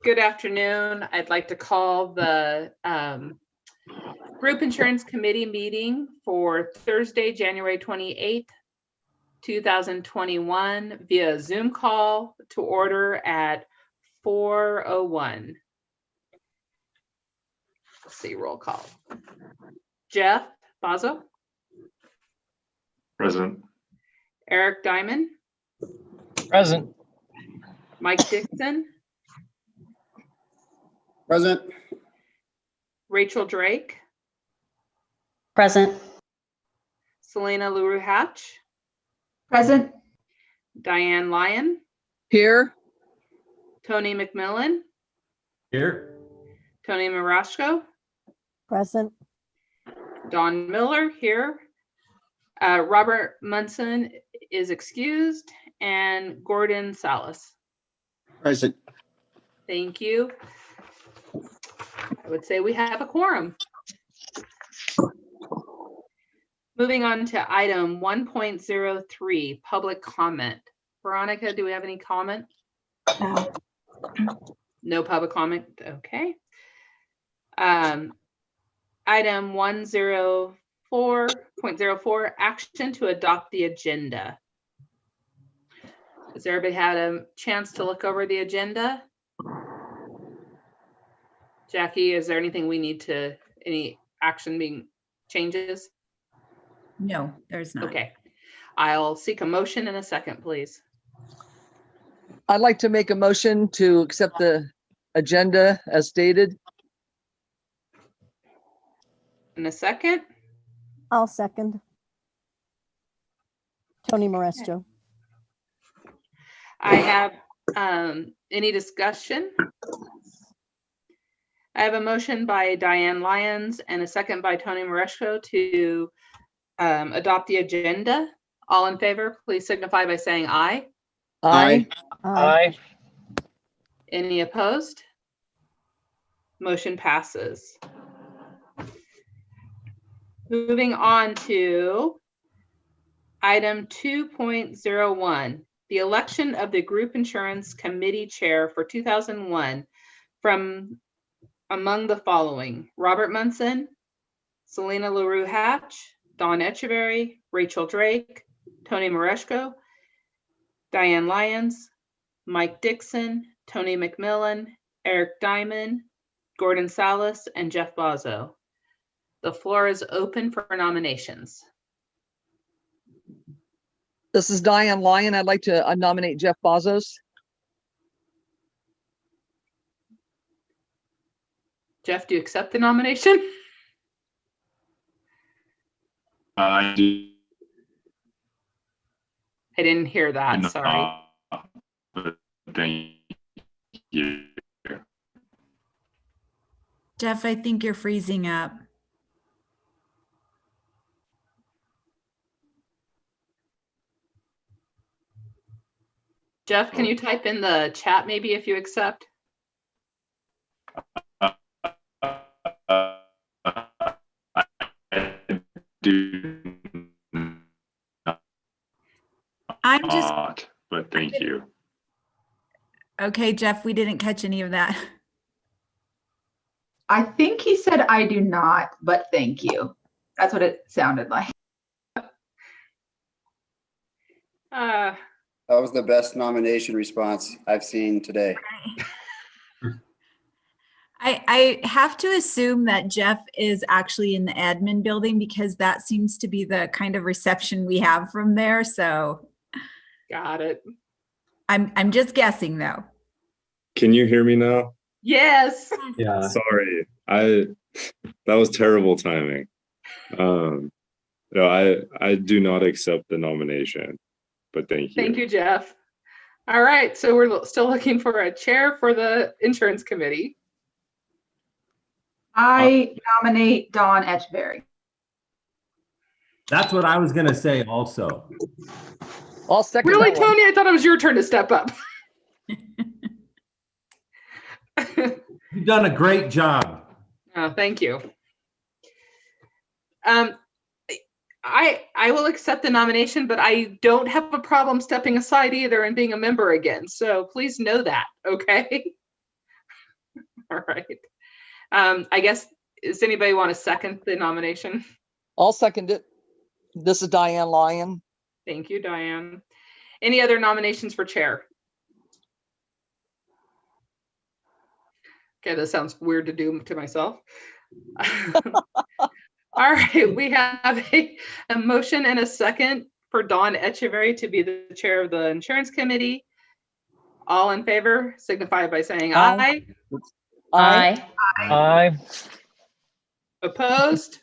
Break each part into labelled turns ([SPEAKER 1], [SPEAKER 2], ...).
[SPEAKER 1] Good afternoon. I'd like to call the Group Insurance Committee meeting for Thursday, January 28th, 2021 via Zoom call to order at 4:01. Let's see, roll call. Jeff Bazzo.
[SPEAKER 2] Present.
[SPEAKER 1] Eric Diamond.
[SPEAKER 3] Present.
[SPEAKER 1] Mike Dixon.
[SPEAKER 4] Present.
[SPEAKER 1] Rachel Drake.
[SPEAKER 5] Present.
[SPEAKER 1] Selena LaRue Hatch.
[SPEAKER 5] Present.
[SPEAKER 1] Diane Lyon.
[SPEAKER 6] Here.
[SPEAKER 1] Tony McMillan.
[SPEAKER 3] Here.
[SPEAKER 1] Tony Marashko.
[SPEAKER 5] Present.
[SPEAKER 1] Don Miller here. Robert Munson is excused, and Gordon Salas.
[SPEAKER 4] Present.
[SPEAKER 1] Thank you. I would say we have a quorum. Moving on to item 1.03, public comment. Veronica, do we have any comment?
[SPEAKER 5] No.
[SPEAKER 1] No public comment. Okay. Item 104.04, action to adopt the agenda. Has everybody had a chance to look over the agenda? Jackie, is there anything we need to, any action being changes?
[SPEAKER 7] No, there's not.
[SPEAKER 1] Okay. I'll seek a motion in a second, please.
[SPEAKER 6] I'd like to make a motion to accept the agenda as stated.
[SPEAKER 1] In a second.
[SPEAKER 5] I'll second. Tony Moresto.
[SPEAKER 1] I have any discussion? I have a motion by Diane Lyons and a second by Tony Mareshko to adopt the agenda. All in favor, please signify by saying aye.
[SPEAKER 6] Aye.
[SPEAKER 3] Aye.
[SPEAKER 1] Any opposed? Motion passes. Moving on to item 2.01, the election of the Group Insurance Committee Chair for 2001 from among the following: Robert Munson, Selena LaRue Hatch, Dawn Echeverry, Rachel Drake, Tony Mareshko, Diane Lyons, Mike Dixon, Tony McMillan, Eric Diamond, Gordon Salas, and Jeff Bazzo. The floor is open for nominations.
[SPEAKER 6] This is Diane Lyon. I'd like to nominate Jeff Bazos.
[SPEAKER 1] Jeff, do you accept the nomination?
[SPEAKER 2] I do.
[SPEAKER 1] I didn't hear that, sorry.
[SPEAKER 2] But thank you.
[SPEAKER 7] Jeff, I think you're freezing up.
[SPEAKER 1] Jeff, can you type in the chat maybe if you accept?
[SPEAKER 7] I'm just,
[SPEAKER 2] Not, but thank you.
[SPEAKER 7] okay, Jeff, we didn't catch any of that.
[SPEAKER 8] I think he said, I do not, but thank you. That's what it sounded like.
[SPEAKER 4] That was the best nomination response I've seen today.
[SPEAKER 7] I have to assume that Jeff is actually in the admin building because that seems to be the kind of reception we have from there. So
[SPEAKER 1] Got it.
[SPEAKER 7] I'm just guessing though.
[SPEAKER 2] Can you hear me now?
[SPEAKER 1] Yes.
[SPEAKER 3] Yeah.
[SPEAKER 2] Sorry, that was terrible timing. No, I do not accept the nomination, but thank you.
[SPEAKER 1] Thank you, Jeff. All right, so we're still looking for a chair for the insurance committee.
[SPEAKER 8] I nominate Dawn Etchberry.
[SPEAKER 3] That's what I was going to say also.
[SPEAKER 6] I'll second
[SPEAKER 1] Really,
[SPEAKER 6] that one.
[SPEAKER 1] Tony? I thought it was your turn to step up.
[SPEAKER 3] You've done a great job.
[SPEAKER 1] Oh, thank you. I will accept the nomination, but I don't have a problem stepping aside either and being a member again. So please know that, okay? All right. I guess, does anybody want to second the nomination?
[SPEAKER 6] I'll second it. This is Diane Lyon.
[SPEAKER 1] Thank you, Diane. Any other nominations for chair? Okay, that sounds weird to do to myself. All right, we have a motion and a second for Dawn Echeverry to be the chair of the insurance committee. All in favor signify by saying
[SPEAKER 6] Aye.
[SPEAKER 1] aye.
[SPEAKER 6] Aye.
[SPEAKER 1] Opposed?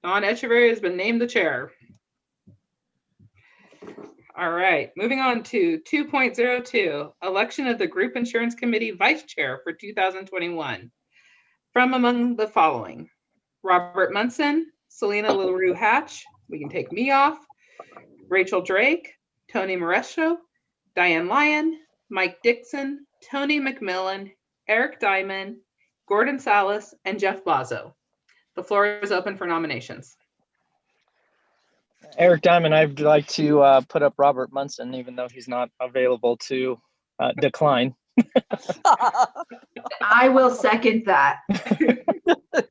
[SPEAKER 1] Dawn Echeverry has been named the chair. All right, moving on to 2.02, election of the Group Insurance Committee Vice Chair for 2021. From among the following: Robert Munson, Selena LaRue Hatch, we can take me off, Rachel Drake, Tony Moresco, Diane Lyon, Mike Dixon, Tony McMillan, Eric Diamond, Gordon Salas, and Jeff Blazzo. The floor is open for nominations.
[SPEAKER 9] Eric Diamond, I'd like to put up Robert Munson, even though he's not available to decline.
[SPEAKER 8] I will second that.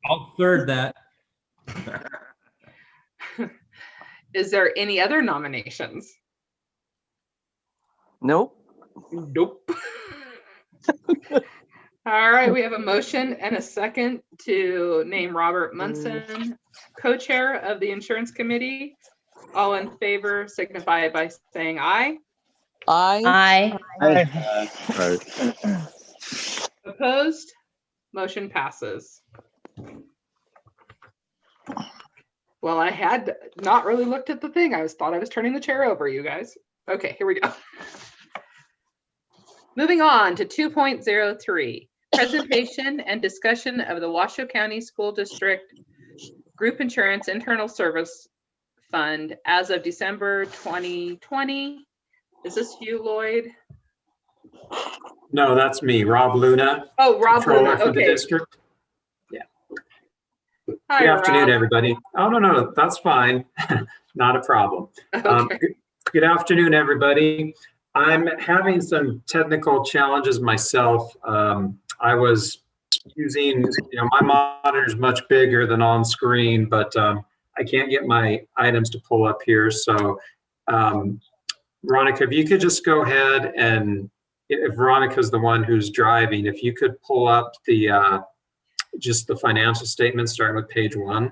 [SPEAKER 3] I'll third that.
[SPEAKER 1] Is there any other nominations?
[SPEAKER 6] Nope.
[SPEAKER 1] Nope. All right, we have a motion and a second to name Robert Munson co-chair of the insurance committee. All in favor signify by saying aye.
[SPEAKER 6] Aye.
[SPEAKER 1] Opposed? Motion passes. Well, I had not really looked at the thing. Thought I was turning the chair over, you guys. Okay, here we go. Moving on to 2.03, presentation and discussion of the Washoe County School District Group Insurance Internal Service Fund as of December 2020. Is this you, Lloyd?
[SPEAKER 10] No, that's me, Rob Luna.
[SPEAKER 1] Oh, Rob
[SPEAKER 10] Controller
[SPEAKER 1] Luna,
[SPEAKER 10] for the
[SPEAKER 1] okay.
[SPEAKER 10] district.
[SPEAKER 1] Hi,
[SPEAKER 10] Good afternoon,
[SPEAKER 1] Rob.
[SPEAKER 10] everybody. Oh, no, that's fine. Not a problem.
[SPEAKER 1] Okay.
[SPEAKER 10] Good afternoon, everybody. I'm having some technical challenges myself. I was using, my monitor is much bigger than on screen, but I can't get my items to pull up here. So, Veronica, if you could just go ahead and, if Veronica's the one who's driving, if you could pull up the just the financial statements starting with page 1.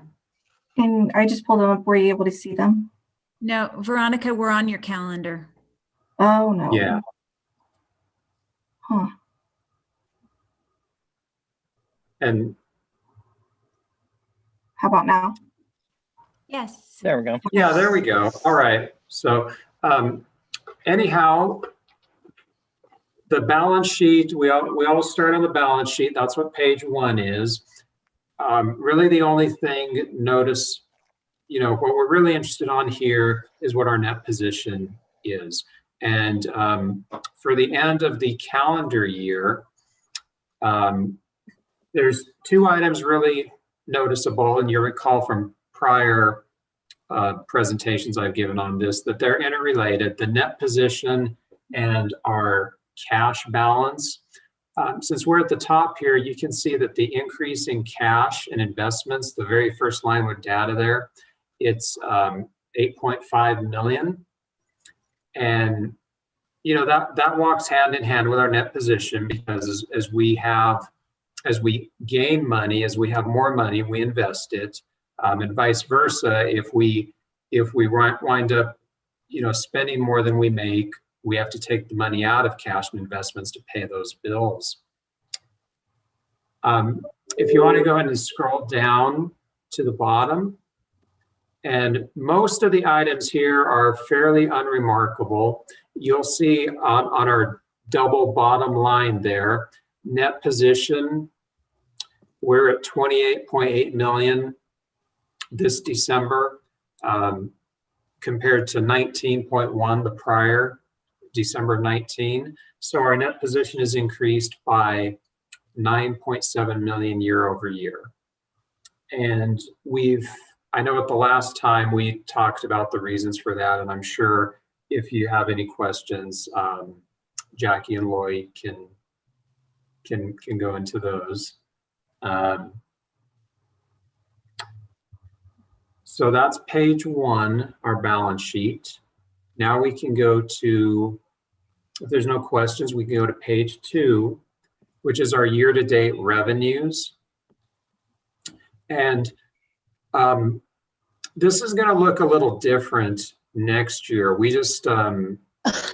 [SPEAKER 11] And I just pulled them up. Were you able to see them?
[SPEAKER 7] No, Veronica, we're on your calendar.
[SPEAKER 11] Oh, no.
[SPEAKER 10] Yeah.
[SPEAKER 11] Huh.
[SPEAKER 10] And
[SPEAKER 11] How about now?
[SPEAKER 7] Yes.
[SPEAKER 9] There we go.
[SPEAKER 10] yeah, there we go. All right. So anyhow, the balance sheet, we all start on the balance sheet. That's what page 1 is. Really the only thing, notice, what we're really interested on here is what our net position is. And for the end of the calendar year, there's 2 items really noticeable, and you recall from prior presentations I've given on this, that they're interrelated, the net position and our cash balance. Since we're at the top here, you can see that the increase in cash and investments, the very first line with data there, it's 8.5 million. And that walks hand in hand with our net position, because as we gain money, as we have more money, we invest it, and vice versa. If we wind up spending more than we make, we have to take the money out of cash and investments to pay those bills. If you want to go ahead and scroll down to the bottom, and most of the items here are fairly unremarkable. You'll see on our double bottom line there, net position, we're at 28.8 million this December, compared to 19.1 the prior December 19. So our net position is increased by 9.7 million year over year. And I know at the last time we talked about the reasons for that, and I'm sure if you have any questions, Jackie and Lloyd can can go into those. So that's page 1, our balance sheet. Now we can go to, if there's no questions, we can go to page 2, which is our year-to-date revenues. And this is going to look a little different next year. We just,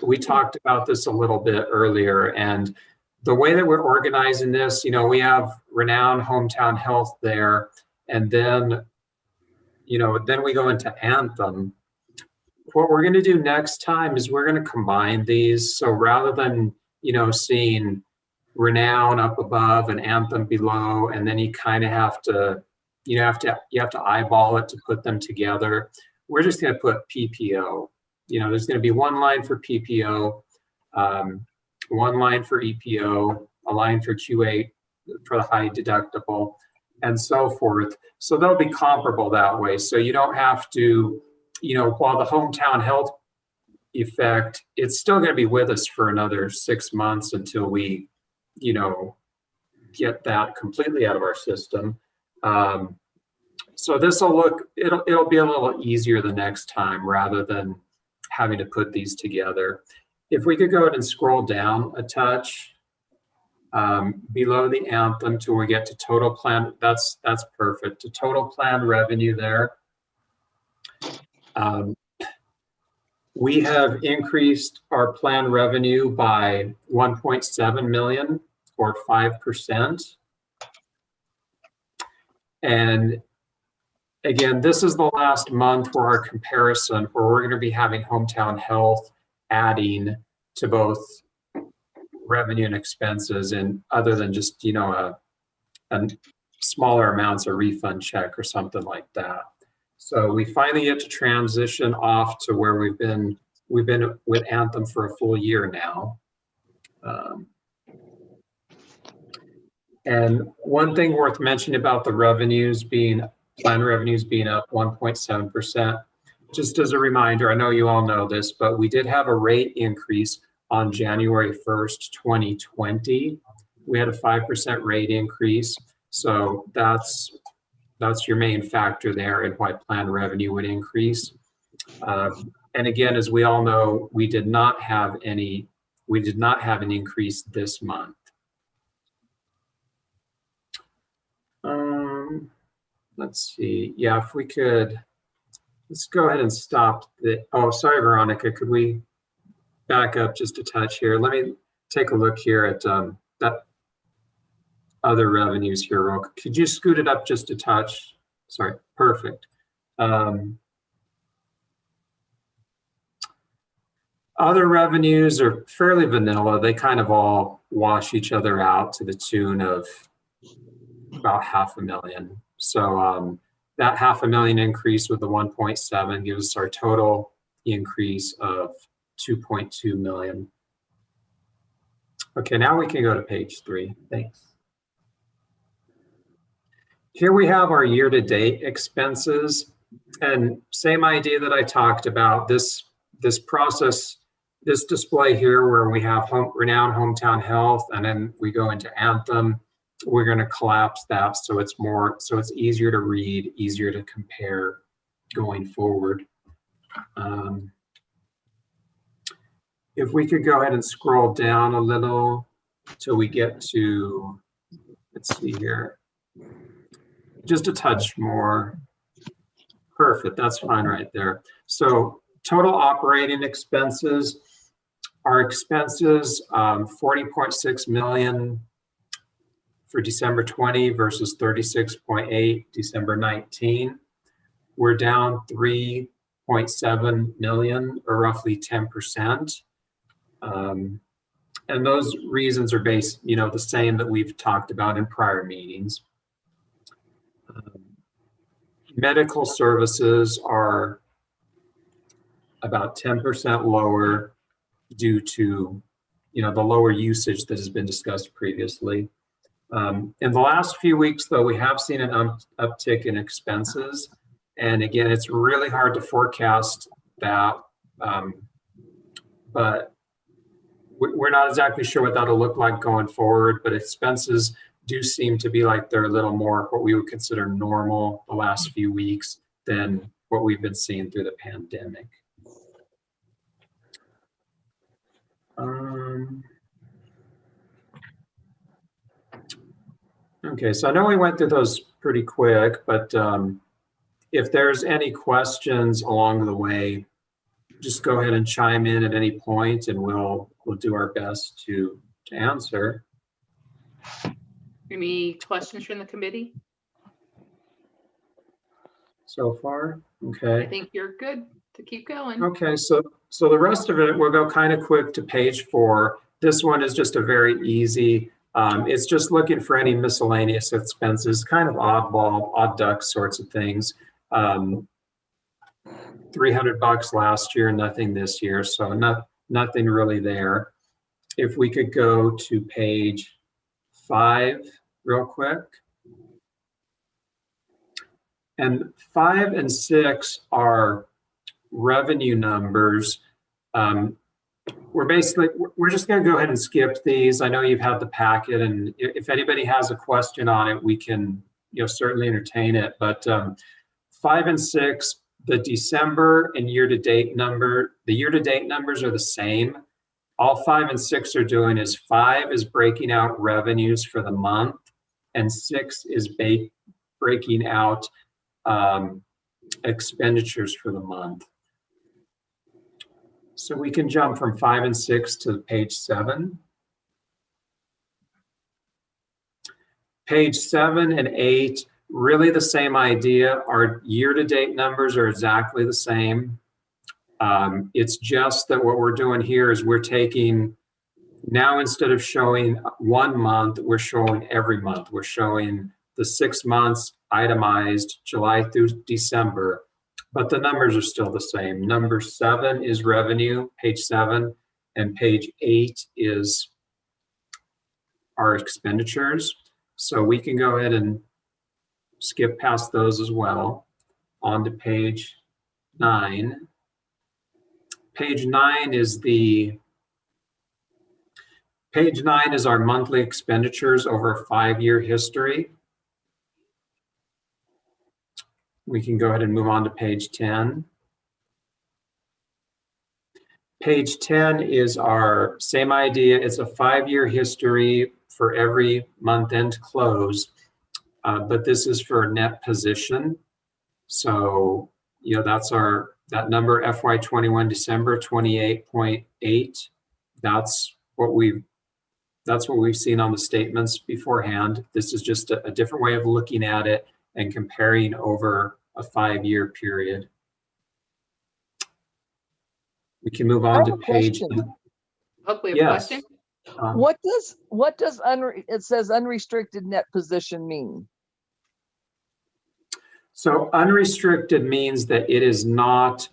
[SPEAKER 10] we talked about this a little bit earlier, and the way that we're organizing this, you know, we have Renown Hometown Health there, and then, you know, then we go into Anthem. What we're going to do next time is we're going to combine these. So rather than, you know, seeing Renown up above and Anthem below, and then you kind of have to, you have to eyeball it to put them together. We're just going to put PPO. You know, there's going to be one line for PPO, one line for EPO, a line for Q8 for the high deductible, and so forth. So they'll be comparable that way. So you don't have to, you know, while the hometown health effect, it's still going to be with us for another 6 months until we, you know, get that completely out of our system. So this will look, it'll be a little easier the next time rather than having to put these together. If we could go ahead and scroll down a touch below the Anthem till we get to total plan, that's perfect. To total plan revenue there. We have increased our plan revenue by 1.7 million or 5%. And again, this is the last month for our comparison where we're going to be having Hometown Health adding to both revenue and expenses, and other than just, you know, a smaller amounts, a refund check or something like that. So we finally get to transition off to where we've been with Anthem for a full year now. And one thing worth mentioning about the revenues being, plan revenues being up 1.7%, just as a reminder, I know you all know this, but we did have a rate increase on January 1st, 2020. We had a 5% rate increase. So that's your main factor there in why plan revenue would increase. And again, as we all know, we did not have an increase this month. Let's see. Yeah, if we could, let's go ahead and stop the, oh, sorry, Veronica, could we back up just a touch here? Let me take a look here at that other revenues here. Could you scoot it up just a touch? Sorry, perfect. Other revenues are fairly vanilla. They kind of all wash each other out to the tune of about $500,000. So that $500,000 increase with the 1.7 gives us our total increase of 2.2 million. Okay, now we can go to page 3. Thanks. Here we have our year-to-date expenses, and same idea that I talked about. This process, this display here where we have Renown Hometown Health, and then we go into Anthem. We're going to collapse that so it's easier to read, easier to compare going forward. If we could go ahead and scroll down a little till we get to, let's see here, just a touch more. Perfect, that's fine right there. So total operating expenses, our expenses, 40.6 million for December 20 versus 36.8 December 19. We're down 3.7 million or roughly 10%. And those reasons are based, you know, the same that we've talked about in prior meetings. Medical services are about 10% lower due to, you know, the lower usage that has been discussed previously. In the last few weeks, though, we have seen an uptick in expenses. And again, it's really hard to forecast that, but we're not exactly sure what that'll look like going forward, but expenses do seem to be like they're a little more what we would consider normal the last few weeks than what we've been seeing through the pandemic. Okay, so I know we went through those pretty quick, but if there's any questions along the way, just go ahead and chime in at any point, and we'll do our best to answer.
[SPEAKER 1] Any questions from the committee?
[SPEAKER 10] So far,
[SPEAKER 1] I
[SPEAKER 10] okay.
[SPEAKER 1] think you're good to keep going.
[SPEAKER 10] Okay, so the rest of it, we'll go kind of quick to page 4. This one is just a very easy. It's just looking for any miscellaneous expenses, kind of oddball, odd duck sorts of things. $300 last year, nothing this year, so nothing really there. If we could go to page 5 real quick. And 5 and 6 are revenue numbers. We're just going to go ahead and skip these. I know you've had the packet, and if anybody has a question on it, we can certainly entertain it. But 5 and 6, the December and year-to-date numbers are the same. All 5 and 6 are doing is 5 is breaking out revenues for the month, and 6 is breaking out expenditures for the month. So we can jump from 5 and 6 to page 7. Page 7 and 8, really the same idea. Our year-to-date numbers are exactly the same. It's just that what we're doing here is we're taking, now instead of showing 1 month, we're showing every month. We're showing the 6 months itemized, July through December, but the numbers are still the same. Number 7 is revenue, page 7, and page 8 is our expenditures. So we can go ahead and skip past those as well. On to page 9. Page 9 is our monthly expenditures over a 5-year history. We can go ahead and move on to page 10. Page 10 is our same idea. It's a 5-year history for every month-end close, but this is for net position. So, that number FY21 December 28.8. That's what we've seen on the statements beforehand. This is just a different way of looking at it and comparing over a 5-year period. We can move on to page.
[SPEAKER 1] Hopefully a
[SPEAKER 10] Yes.
[SPEAKER 1] question.
[SPEAKER 6] What does it says unrestricted net position mean?
[SPEAKER 10] So unrestricted means that it is not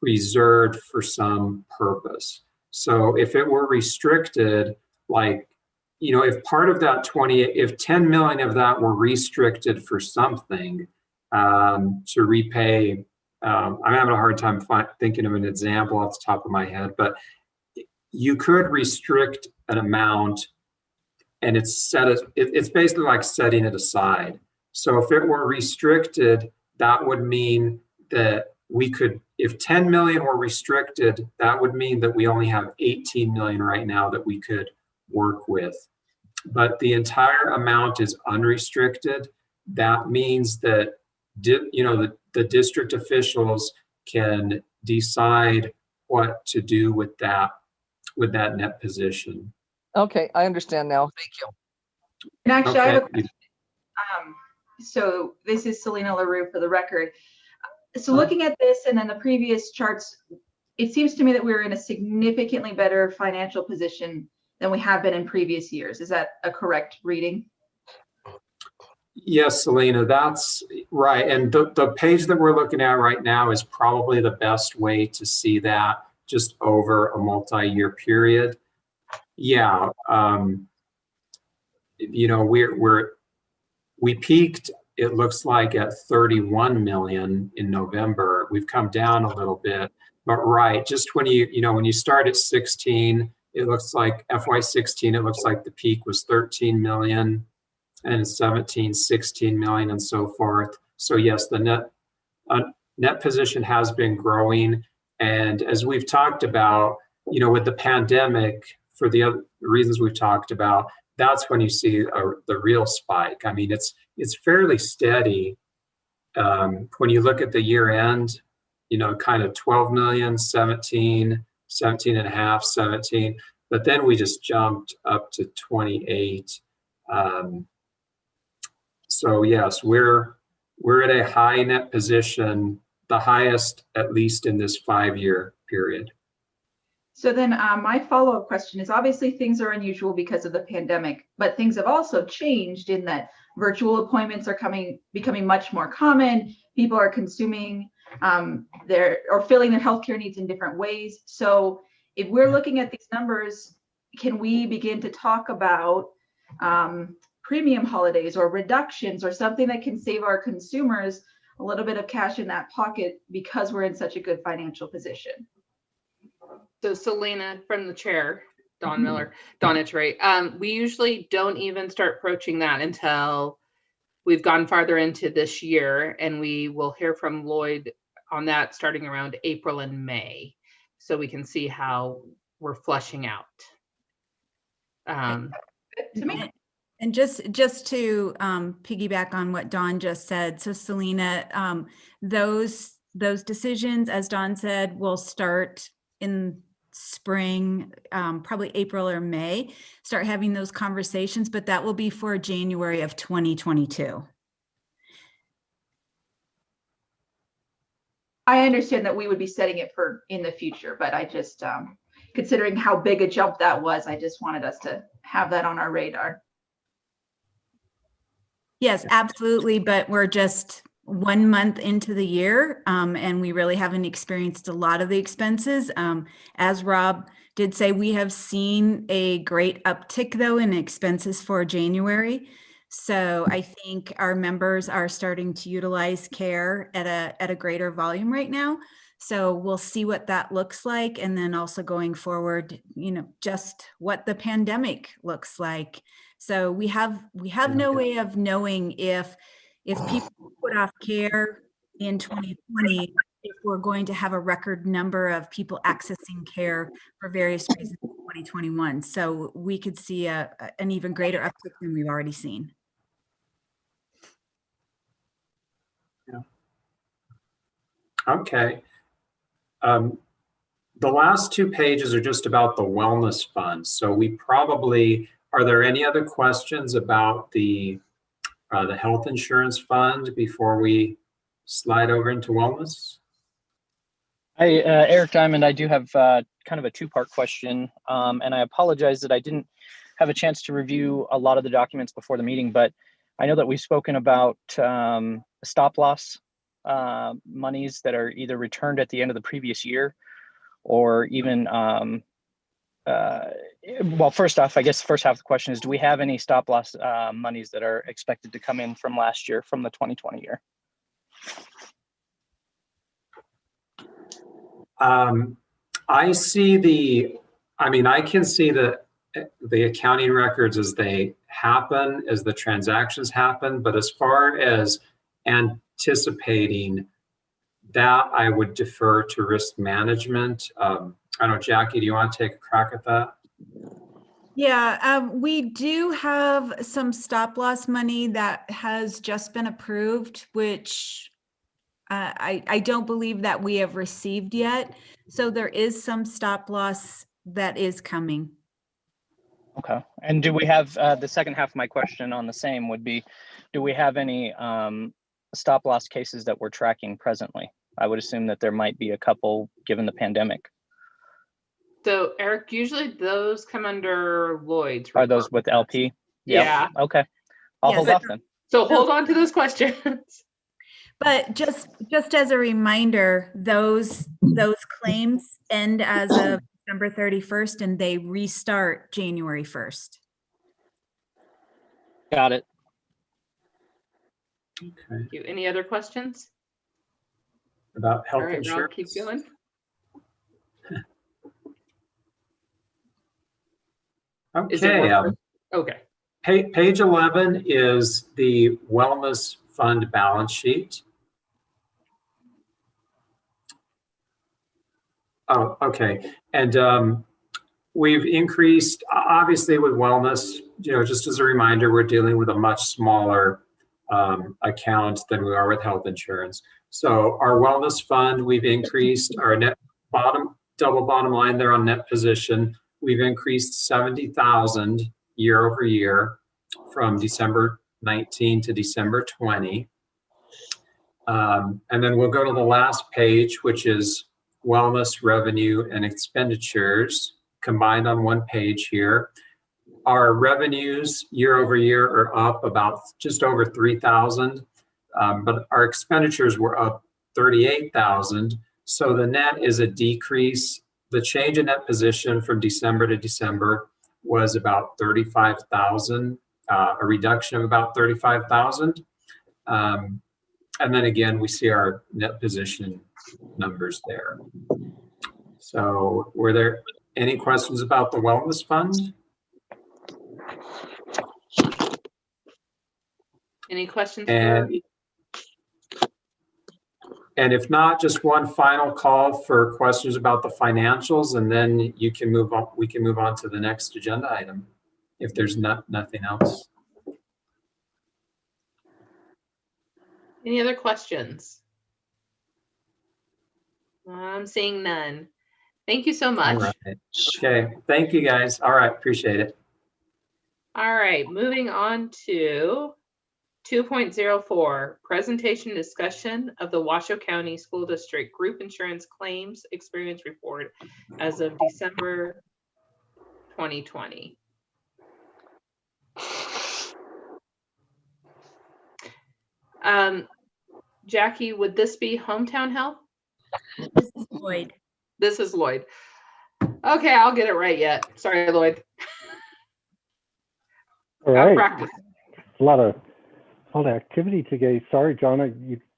[SPEAKER 10] reserved for some purpose. So if it were restricted, like, if part of that if 10 million of that were restricted for something to repay, I'm having a hard time thinking of an example off the top of my head, but you could restrict an amount and it's basically like setting it aside. So if it were restricted, that would mean that we could, if 10 million were restricted, that would mean that we only have 18 million right now that we could work with. But the entire amount is unrestricted. That means that the district officials can decide what to do with that net position.
[SPEAKER 6] Okay, I understand now. Thank you.
[SPEAKER 8] And actually, I have a
[SPEAKER 10] Okay.
[SPEAKER 8] so this is Selena LaRue for the record. So looking at this and then the previous charts, it seems to me that we're in a significantly better financial position than we have been in previous years. Is that a correct reading?
[SPEAKER 10] Yes, Selena, that's right. And the page that we're looking at right now is probably the best way to see that just over a multi-year period. Yeah, we peaked, it looks like, at 31 million in November. We've come down a little bit, but right, just when you start at 16 it looks like FY16, it looks like the peak was 13 million, and 17, 16 million, and so forth. So yes, the net position has been growing. And as we've talked about, with the pandemic, for the other reasons we've talked about, that's when you see the real spike. I mean, it's fairly steady. When you look at the year end, kind of 12 million, 17, 17 and a half, 17, but then we just jumped up to 28. So yes, we're at a high net position, the highest at least in this 5-year period.
[SPEAKER 8] So then my follow-up question is, obviously things are unusual because of the pandemic, but things have also changed in that virtual appointments are becoming much more common. People are consuming or filling their healthcare needs in different ways. So if we're looking at these numbers, can we begin to talk about premium holidays or reductions or something that can save our consumers a little bit of cash in that pocket because we're in such a good financial position?
[SPEAKER 1] So Selena, from the chair, Dawn Miller, Dawn Itchery, we usually don't even start approaching that until we've gone farther into this year, and we will hear from Lloyd on that starting around April and May, so we can see how we're flushing out.
[SPEAKER 8] To me.
[SPEAKER 7] And just to piggyback on what Dawn just said, so Selena, those decisions, as Dawn said, will start in spring, probably April or May, start having those conversations, but that will be for January of 2022.
[SPEAKER 8] I understand that we would be setting it for in the future, but I just, considering how big a jump that was, I just wanted us to have that on our radar.
[SPEAKER 7] Yes, absolutely. But we're just 1 month into the year, and we really haven't experienced a lot of the expenses. As Rob did say, we have seen a great uptick, though, in expenses for January. So I think our members are starting to utilize care at a greater volume right now. So we'll see what that looks like. And then also going forward, just what the pandemic looks like. So we have no way of knowing if people put off care in 2020, if we're going to have a record number of people accessing care for various reasons in 2021. So we could see an even greater uptick than we've already seen.
[SPEAKER 10] Yeah. Okay. The last 2 pages are just about the wellness fund. So are there any other questions about the health insurance fund before we slide over into wellness?
[SPEAKER 9] Hi, Eric Diamond. I do have kind of a 2-part question, and I apologize that I didn't have a chance to review a lot of the documents before the meeting, but I know that we've spoken about stop loss monies that are either returned at the end of the previous year or even, well, first off, I guess the first half of the question is, do we have any stop loss monies that are expected to come in from last year, from the 2020 year?
[SPEAKER 10] I can see the accounting records as they happen, as the transactions happen, but as far as anticipating that, I would defer to risk management. I don't know, Jackie, do you want to take a crack at that?
[SPEAKER 7] Yeah, we do have some stop loss money that has just been approved, which I don't believe that we have received yet. So there is some stop loss that is coming.
[SPEAKER 9] Okay. And do we have, the second half of my question on the same would be, do we have any stop loss cases that we're tracking presently? I would assume that there might be a couple given the pandemic.
[SPEAKER 1] So Eric, usually those come under Lloyd's.
[SPEAKER 9] Are those with LP? Yep.
[SPEAKER 1] Yeah.
[SPEAKER 9] Okay. I'll hold off then.
[SPEAKER 1] So hold on to those questions.
[SPEAKER 7] But just as a reminder, those claims end as of December 31st and they restart January 1st.
[SPEAKER 9] Got it.
[SPEAKER 10] Okay.
[SPEAKER 1] Thank you. Any other questions?
[SPEAKER 10] About health
[SPEAKER 1] All right,
[SPEAKER 10] insurance?
[SPEAKER 1] Rob, keep going. Is it
[SPEAKER 10] Okay,
[SPEAKER 1] worth it? Okay.
[SPEAKER 10] page 11 is the wellness fund balance sheet. Oh, okay. And we've increased, obviously with wellness, just as a reminder, we're dealing with a much smaller account than we are with health insurance. So our wellness fund, we've increased our net double bottom line there on net position. We've increased 70,000 year over year from December 19 to December 20. And then we'll go to the last page, which is wellness revenue and expenditures combined on one page here. Our revenues year over year are up about just over 3,000, but our expenditures were up 38,000. So the net is a decrease. The change in net position from December to December was about 35,000, a reduction of about 35,000. And then again, we see our net position numbers there. So were there any questions about the wellness fund?
[SPEAKER 1] Any questions?
[SPEAKER 10] And if not, just one final call for questions about the financials, and then you can move on. We can move on to the next agenda item if there's nothing else.
[SPEAKER 1] Any other questions? I'm seeing none. Thank you so much.
[SPEAKER 10] All right. Okay. Thank you, guys. All right. Appreciate it.
[SPEAKER 1] All right. Moving on to 2.04, presentation discussion of the Washoe County School District Group Insurance Claims Experience Report as of December 2020. Jackie, would this be Hometown Health?
[SPEAKER 7] This is Lloyd.
[SPEAKER 1] This is Lloyd. Okay, I'll get it right yet. Sorry, Lloyd.
[SPEAKER 12] All right.
[SPEAKER 1] Practice.
[SPEAKER 12] A lot of activity today. Sorry, John,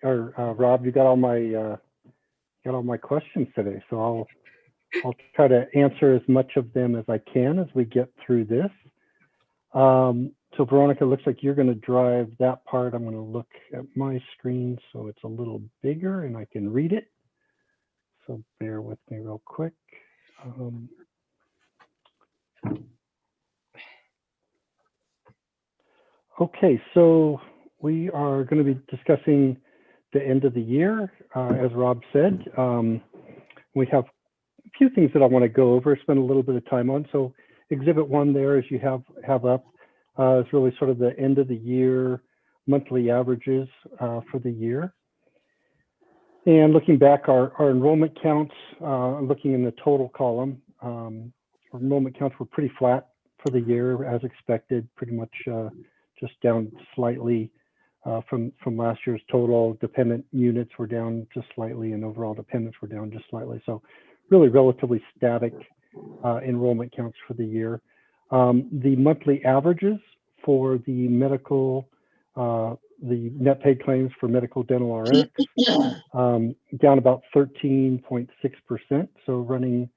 [SPEAKER 12] Rob, you got all my questions today. So I'll try to answer as much of them as I can as we get through this. So Veronica, looks like you're going to drive that part. I'm going to look at my screen so it's a little bigger and I can read it. So bear with me real quick. Okay, so we are going to be discussing the end of the year, as Rob said. We have a few things that I want to go over, spend a little bit of time on. So Exhibit 1 there, as you have up, is really sort of the end of the year monthly averages for the year. And looking back, our enrollment counts, looking in the total column, our enrollment counts were pretty flat for the year as expected, pretty much just down slightly from last year's total. Dependent units were down just slightly and overall dependents were down just slightly. So really relatively static enrollment counts for the year. The monthly averages for the medical, the net paid claims for medical, dental, RX, down about 13.6%. So running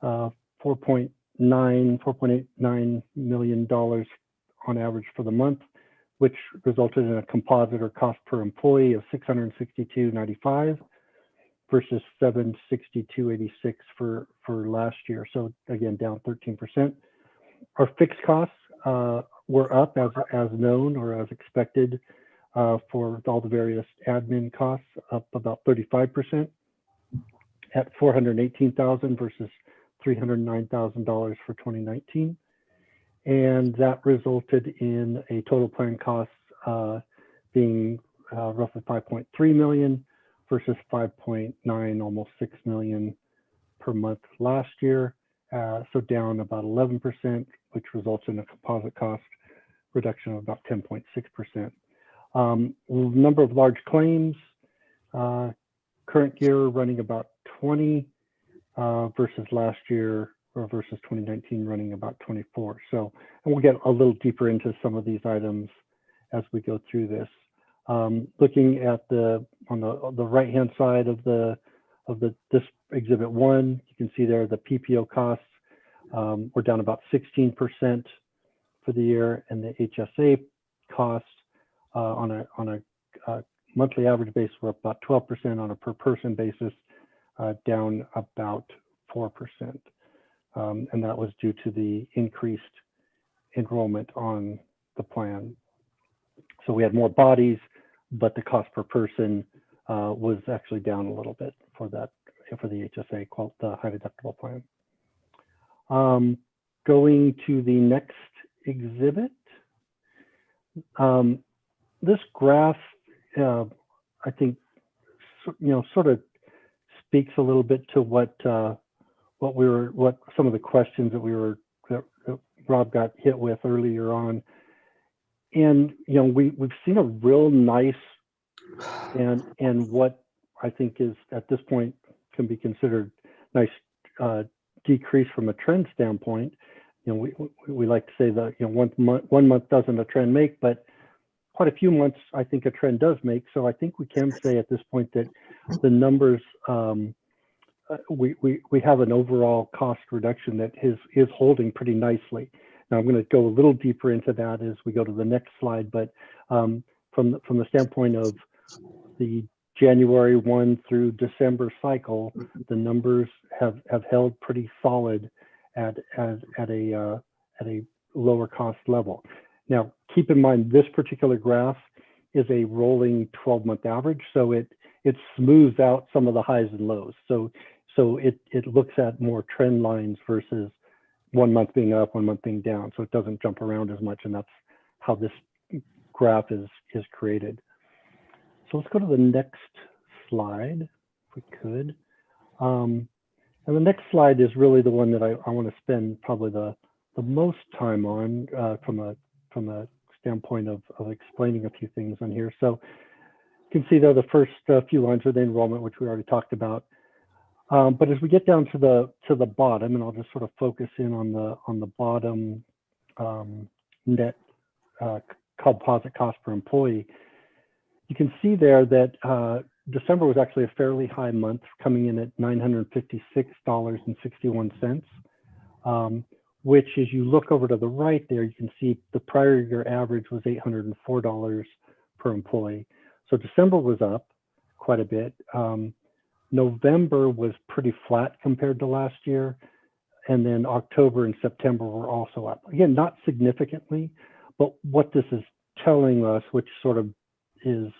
[SPEAKER 12] $4.89 million on average for the month, which resulted in a composite or cost per employee of $662.95 versus $762.86 for last year. So again, down 13%. Our fixed costs were up as known or as expected for all the various admin costs, up about 35% at $418,000 versus $309,000 for 2019. And that resulted in a total plan costs being roughly 5.3 million versus 5.9, almost 6 million per month last year. So down about 11%, which results in a composite cost reduction of about 10.6%. Number of large claims, current year running about 20 versus last year or versus 2019 running about 24. So, and we'll get a little deeper into some of these items as we go through this. Looking at on the right-hand side of this Exhibit 1, you can see there the PPO costs We're down about 16% for the year, and the HSA costs on a monthly average basis were up about 12%. On a per person basis, down about 4%. And that was due to the increased enrollment on the plan. So we had more bodies, but the cost per person was actually down a little bit for the HSA, called the high deductible plan. Going to the next exhibit. This graph, I think, sort of speaks a little bit to what some of the questions that Rob got hit with earlier on. And we've seen a real nice and what I think is at this point can be considered nice decrease from a trend standpoint. We like to say that 1 month doesn't a trend make, but quite a few months I think a trend does make. So I think we can say at this point that the numbers, we have an overall cost reduction that is holding pretty nicely. Now I'm going to go a little deeper into that as we go to the next slide, but from the standpoint of the January 1 through December cycle, the numbers have held pretty solid at a lower cost level. Now, keep in mind this particular graph is a rolling 12-month average, so it smooths out some of the highs and lows. So it looks at more trend lines versus 1 month being up, 1 month being down. So it doesn't jump around as much, and that's how this graph is created. So let's go to the next slide, if we could. And the next slide is really the one that I want to spend probably the most time on from a standpoint of explaining a few things on here. So you can see there the first few lines are the enrollment, which we already talked about. But as we get down to the bottom, and I'll just sort of focus in on the bottom net composite cost per employee, you can see there that December was actually a fairly high month, coming in at $956.61, which as you look over to the right there, you can see the prior year average was $804 per employee. So December was up quite a bit. November was pretty flat compared to last year. And then October and September were also up. Again, not significantly, but what this is telling us, which sort of is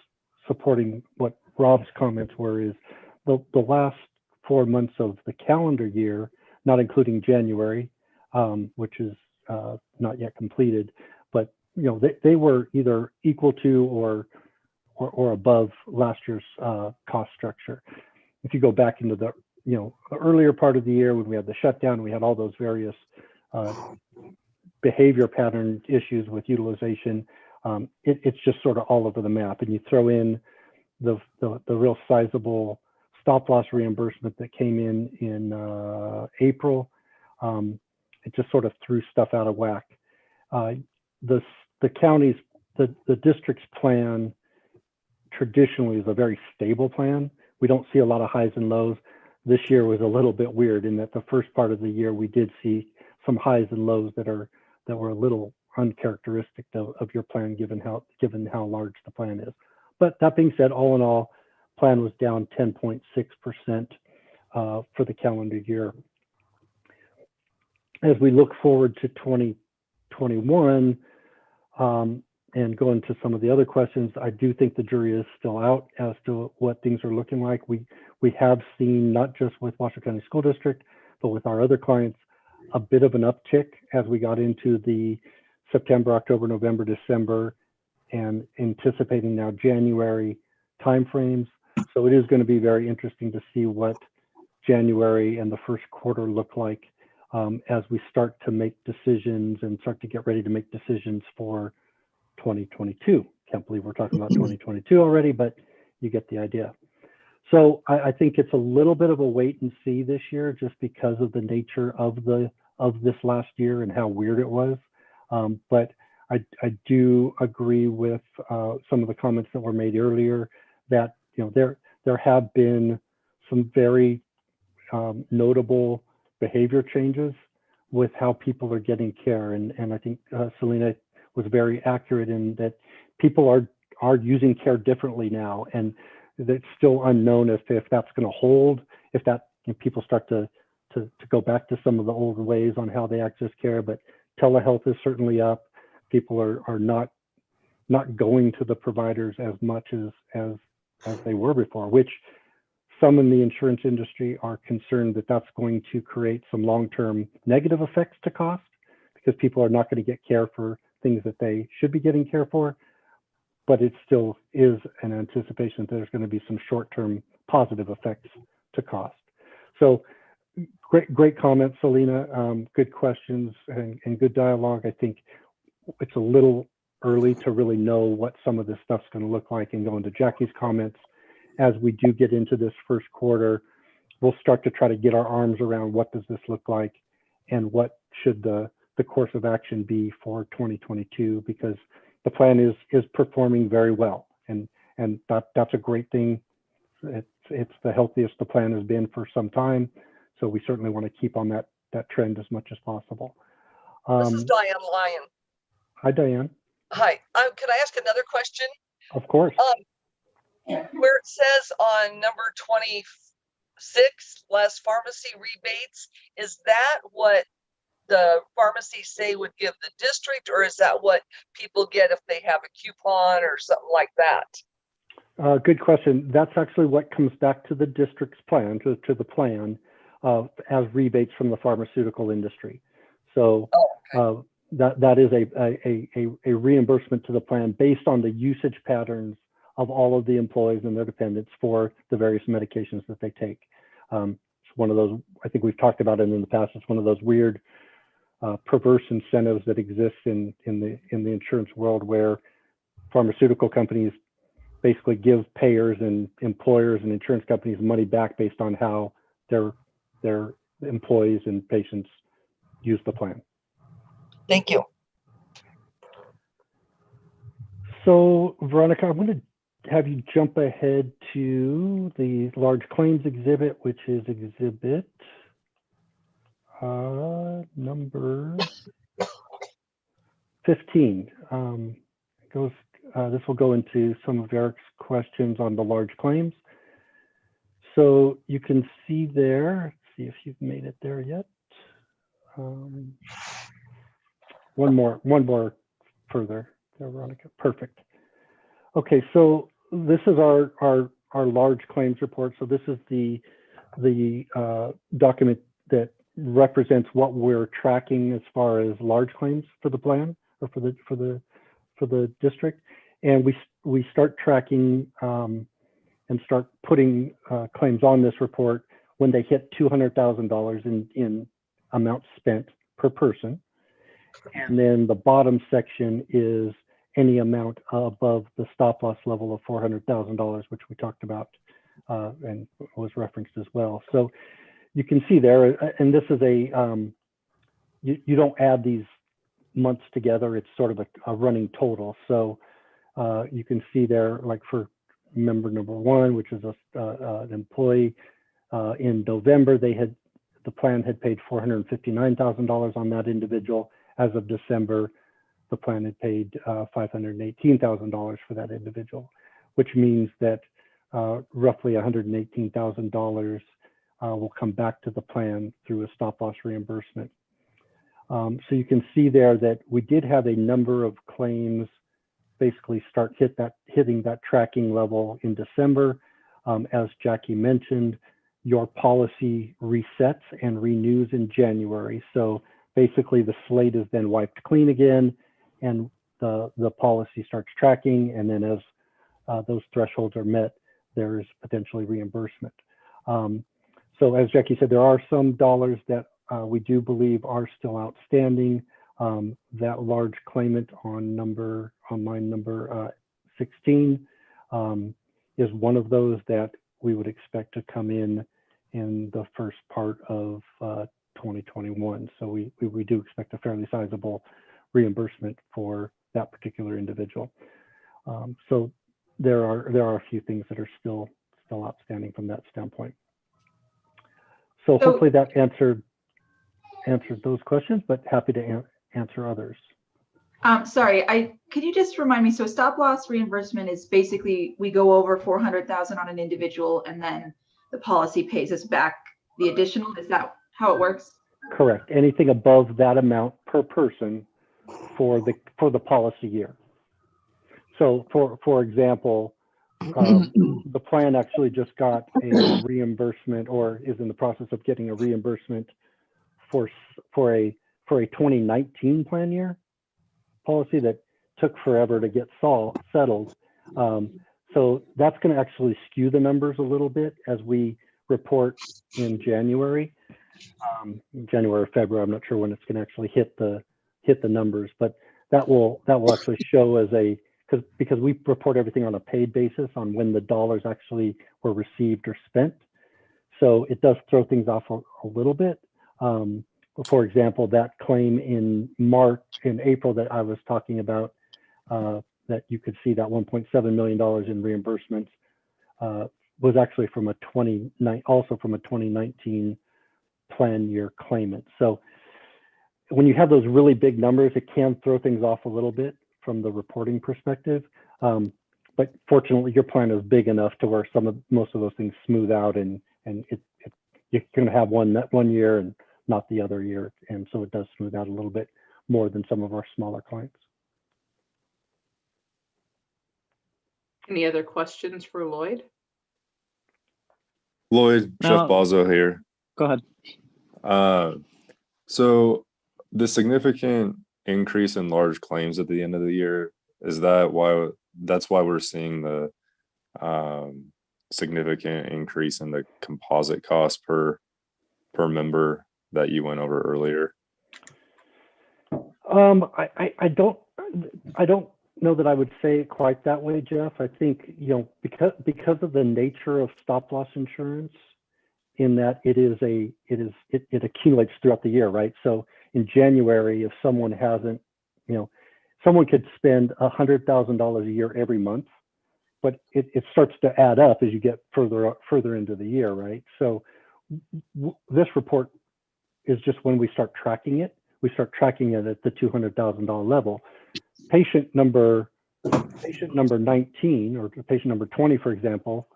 [SPEAKER 12] supporting what Rob's comments were, is the last 4 months of the calendar year, not including January, which is not yet completed, but they were either equal to or above last year's cost structure. If you go back into the earlier part of the year when we had the shutdown, we had all those various behavior pattern issues with utilization. It's just sort of all over the map, and you throw in the real sizable stop loss reimbursement that came in April. It just sort of threw stuff out of whack. The county's, the district's plan traditionally is a very stable plan. We don't see a lot of highs and lows. This year was a little bit weird in that the first part of the year we did see some highs and lows that were a little uncharacteristic of your plan, given how large the plan is. But that being said, all in all, plan was down 10.6% for the calendar year. As we look forward to 2021 and go into some of the other questions, I do think the jury is still out as to what things are looking like. We have seen, not just with Washoe County School District, but with our other clients, a bit of an uptick as we got into the September, October, November, December, and anticipating now January timeframes. So it is going to be very interesting to see what January and the first quarter look like as we start to make decisions and start to get ready to make decisions for 2022. Can't believe we're talking about 2022 already, but you get the idea. So I think it's a little bit of a wait and see this year, just because of the nature of this last year and how weird it was. But I do agree with some of the comments that were made earlier that there have been some very notable behavior changes with how people are getting care. And I think Selena was very accurate in that people are using care differently now, and it's still unknown as to if that's going to hold, if that if people start to go back to some of the old ways on how they access care. But telehealth is certainly up. People are not going to the providers as much as they were before, which some in the insurance industry are concerned that that's going to create some long-term negative effects to cost, because people are not going to get care for things that they should be getting care for. But it still is an anticipation that there's going to be some short-term positive effects to cost. So great comments, Selena. Good questions and good dialogue. I think it's a little early to really know what some of this stuff's going to look like, and go into Jackie's comments. As we do get into this first quarter, we'll start to try to get our arms around what does this look like and what should the course of action be for 2022, because the plan is performing very well, and that's a great thing. It's the healthiest the plan has been for some time, so we certainly want to keep on that trend as much as possible.
[SPEAKER 6] This is Diane Lyon.
[SPEAKER 12] Hi, Diane.
[SPEAKER 6] Hi. Can I ask another question?
[SPEAKER 12] Of course.
[SPEAKER 6] Where it says on number 26, less pharmacy rebates, is that what the pharmacies say would give the district, or is that what people get if they have a coupon or something like that?
[SPEAKER 12] Good question. That's actually what comes back to the district's plan, to the plan, as rebates from the pharmaceutical industry. So that is a reimbursement to the plan based on the usage patterns of all of the employees and their dependents for the various medications that they take. It's one of those, I think we've talked about it in the past, it's one of those weird perverse incentives that exist in the insurance world, where pharmaceutical companies basically give payers and employers and insurance companies money back based on how their employees and patients use the plan.
[SPEAKER 6] Thank you.
[SPEAKER 12] So Veronica, I'm going to have you jump ahead to the large claims exhibit, which is exhibit number 15. This will go into some of Eric's questions on the large claims. So you can see there, let's see if you've made it there yet. One more further there, Veronica. Perfect. Okay, so this is our large claims report. So this is the document that represents what we're tracking as far as large claims for the plan, or for the district. And we start tracking and start putting claims on this report when they hit $200,000 in amounts spent per person. And then the bottom section is any amount above the stop loss level of $400,000, which we talked about and was referenced as well. So you can see there, and this is you don't add these months together, it's sort of a running total. So you can see there, like for member number 1, which is an employee, in November, the plan had paid $459,000 on that individual. As of December, the plan had paid $518,000 for that individual, which means that roughly $118,000 will come back to the plan through a stop loss reimbursement. So you can see there that we did have a number of claims basically start hitting that tracking level in December. As Jackie mentioned, your policy resets and renews in January. So basically the slate is then wiped clean again, and the policy starts tracking. And then as those thresholds are met, there is potentially reimbursement. So as Jackie said, there are some dollars that we do believe are still outstanding. That large claimant on line number 16 is one of those that we would expect to come in the first part of 2021. So we do expect a fairly sizable reimbursement for that particular individual. So there are a few things that are still outstanding from that standpoint. So hopefully that answered. answered those questions, but happy to answer others.
[SPEAKER 8] Sorry, could you just remind me, so stop loss reimbursement is basically we go over 400,000 on an individual and then the policy pays us back the additional, is that how it works?
[SPEAKER 12] Correct. Anything above that amount per person for the policy year. So for example, the plan actually just got a reimbursement, or is in the process of getting a reimbursement for a 2019 plan year policy that took forever to get settled. So that's going to actually skew the numbers a little bit as we report in January, January, February. I'm not sure when it's going to actually hit the numbers, but that will actually show as because we report everything on a paid basis on when the dollars actually were received or spent. So it does throw things off a little bit. For example, that claim in April that I was talking about, that you could see that $1.7 million in reimbursements was actually from a 2019 plan year claimant. So when you have those really big numbers, it can throw things off a little bit from the reporting perspective. But fortunately, your plan is big enough to where most of those things smooth out, and you're going to have one year and not the other year, and so it does smooth out a little bit more than some of our smaller clients.
[SPEAKER 1] Any other questions for Lloyd?
[SPEAKER 2] Lloyd,
[SPEAKER 9] No.
[SPEAKER 2] Chef Bazo here.
[SPEAKER 9] Go ahead.
[SPEAKER 2] So the significant increase in large claims at the end of the year, is that why we're seeing the significant increase in the composite cost per member that you went over earlier?
[SPEAKER 12] I don't know that I would say it quite that way, Jeff. I think, because of the nature of stop loss insurance, in that it accumulates throughout the year, right? So in January, if someone hasn't, someone could spend $100,000 a year every month, but it starts to add up as you get further into the year, right? So this report is just when we start tracking it. We start tracking it at the $200,000 level. Patient number 19 or patient number 20, for example,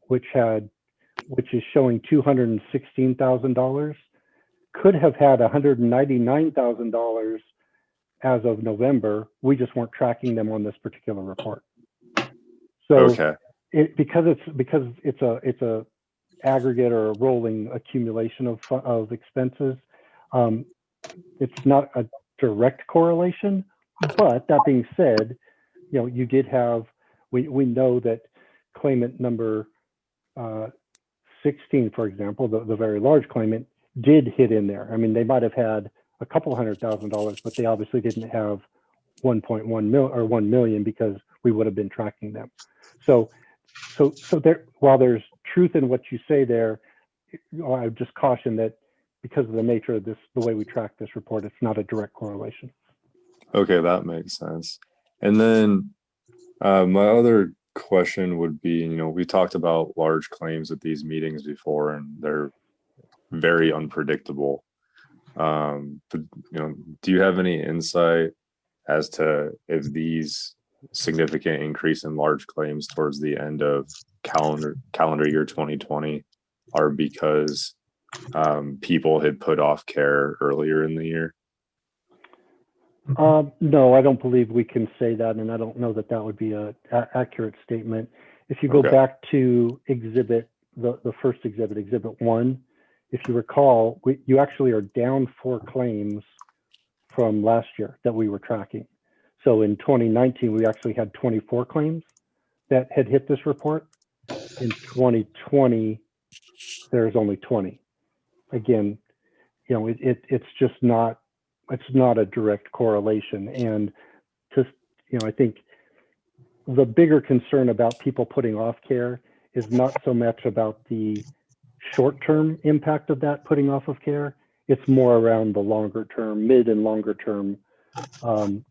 [SPEAKER 12] which is showing $216,000, could have had $199,000 as of November. We just weren't tracking them on this particular report. So
[SPEAKER 2] okay.
[SPEAKER 12] Because it's a aggregate or a rolling accumulation of expenses, it's not a direct correlation. But that being said, you did have, we know that claimant number 16, for example, the very large claimant, did hit in there. I mean, they might have had a couple $100,000, but they obviously didn't have 1.1 mil or 1 million, because we would have been tracking them. So there, while there's truth in what you say there, I would just caution that because of the nature of this, the way we track this report, it's not a direct correlation.
[SPEAKER 2] Okay, that makes sense. And then my other question would be, we talked about large claims at these meetings before, and they're very unpredictable. But, do you have any insight as to if these significant increase in large claims towards the end of calendar year 2020 are because people had put off care earlier in the year?
[SPEAKER 12] No, I don't believe we can say that, and I don't know that would be an accurate statement. If you go back to the first exhibit, Exhibit 1, if you recall, you actually are down 4 claims from last year that we were tracking. So in 2019, we actually had 24 claims that had hit this report. In 2020, there's only 20. Again, it's just not, it's not a direct correlation. And just, I think the bigger concern about people putting off care is not so much about the short-term impact of that putting off of care. It's more around the longer term, mid and longer term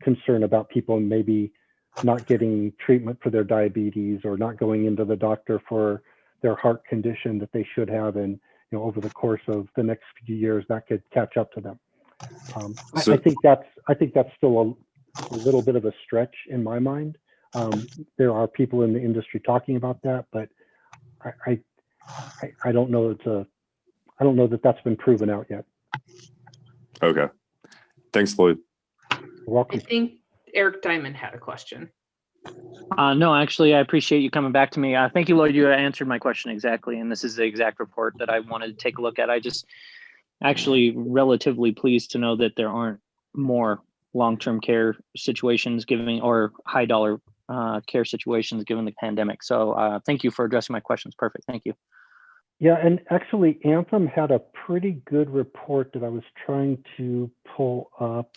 [SPEAKER 12] concern about people maybe not getting treatment for their diabetes, or not going into the doctor for their heart condition that they should have, and over the course of the next few years, that could catch up to them.
[SPEAKER 2] So-
[SPEAKER 12] I think that's still a little bit of a stretch in my mind. There are people in the industry talking about that, but I don't know I don't know that that's been proven out yet.
[SPEAKER 2] Okay. Thanks, Lloyd.
[SPEAKER 12] You're
[SPEAKER 1] I
[SPEAKER 12] welcome.
[SPEAKER 1] think Eric Diamond had a question.
[SPEAKER 9] No, actually, I appreciate you coming back to me. Thank you, Lloyd. You answered my question exactly, and this is the exact report that I wanted to take a look at. I just actually relatively pleased to know that there aren't more long-term care situations or high dollar care situations given the pandemic. So thank you for addressing my questions. Perfect. Thank you.
[SPEAKER 12] Yeah, and actually Anthem had a pretty good report that I was trying to pull up.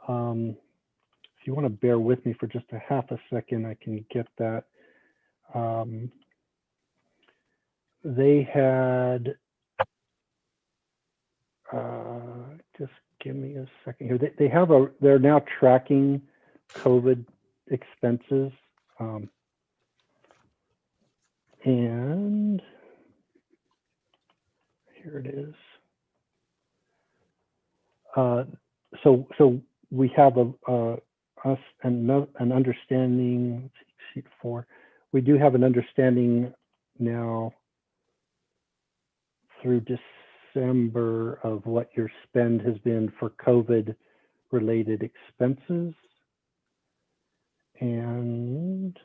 [SPEAKER 12] If you want to bear with me for just a half a second, I can get that. They had, just give me a second here. They're now tracking COVID expenses. And here it is. So we have us an understanding. Sheet 4. We do have an understanding now through December of what your spend has been for COVID-related expenses, and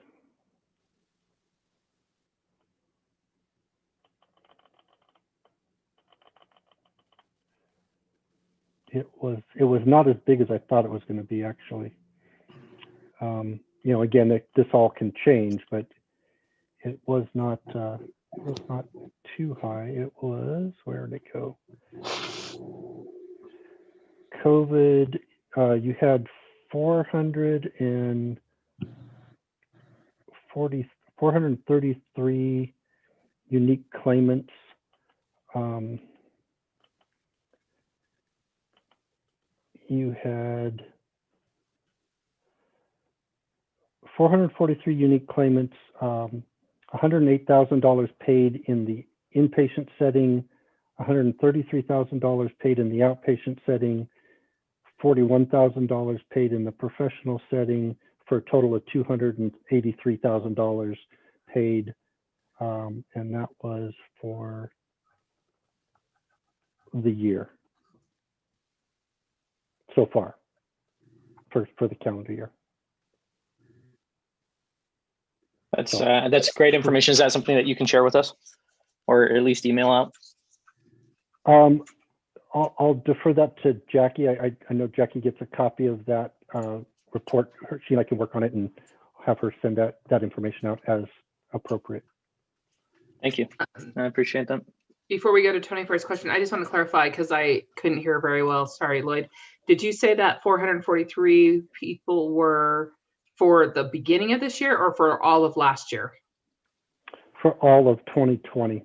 [SPEAKER 12] it was not as big as I thought it was going to be, actually. Again, this all can change, but it was not too high. It was, where did it go? COVID, you had 433 unique claimants. You had 443 unique claimants, $108,000 paid in the inpatient setting, $133,000 paid in the outpatient setting, $41,000 paid in the professional setting, for a total of $283,000 paid. And that was for the year so far, for the calendar year.
[SPEAKER 9] That's great information. Is that something that you can share with us, or at least email out?
[SPEAKER 12] I'll defer that to Jackie. I know Jackie gets a copy of that report. She and I can work on it and have her send that information out as appropriate.
[SPEAKER 9] Thank you. I appreciate that.
[SPEAKER 1] Before we go to Tony for his question, I just want to clarify because I couldn't hear very well. Sorry, Lloyd. Did you say that 443 people were for the beginning of this year or for all of last year?
[SPEAKER 12] For all of 2020.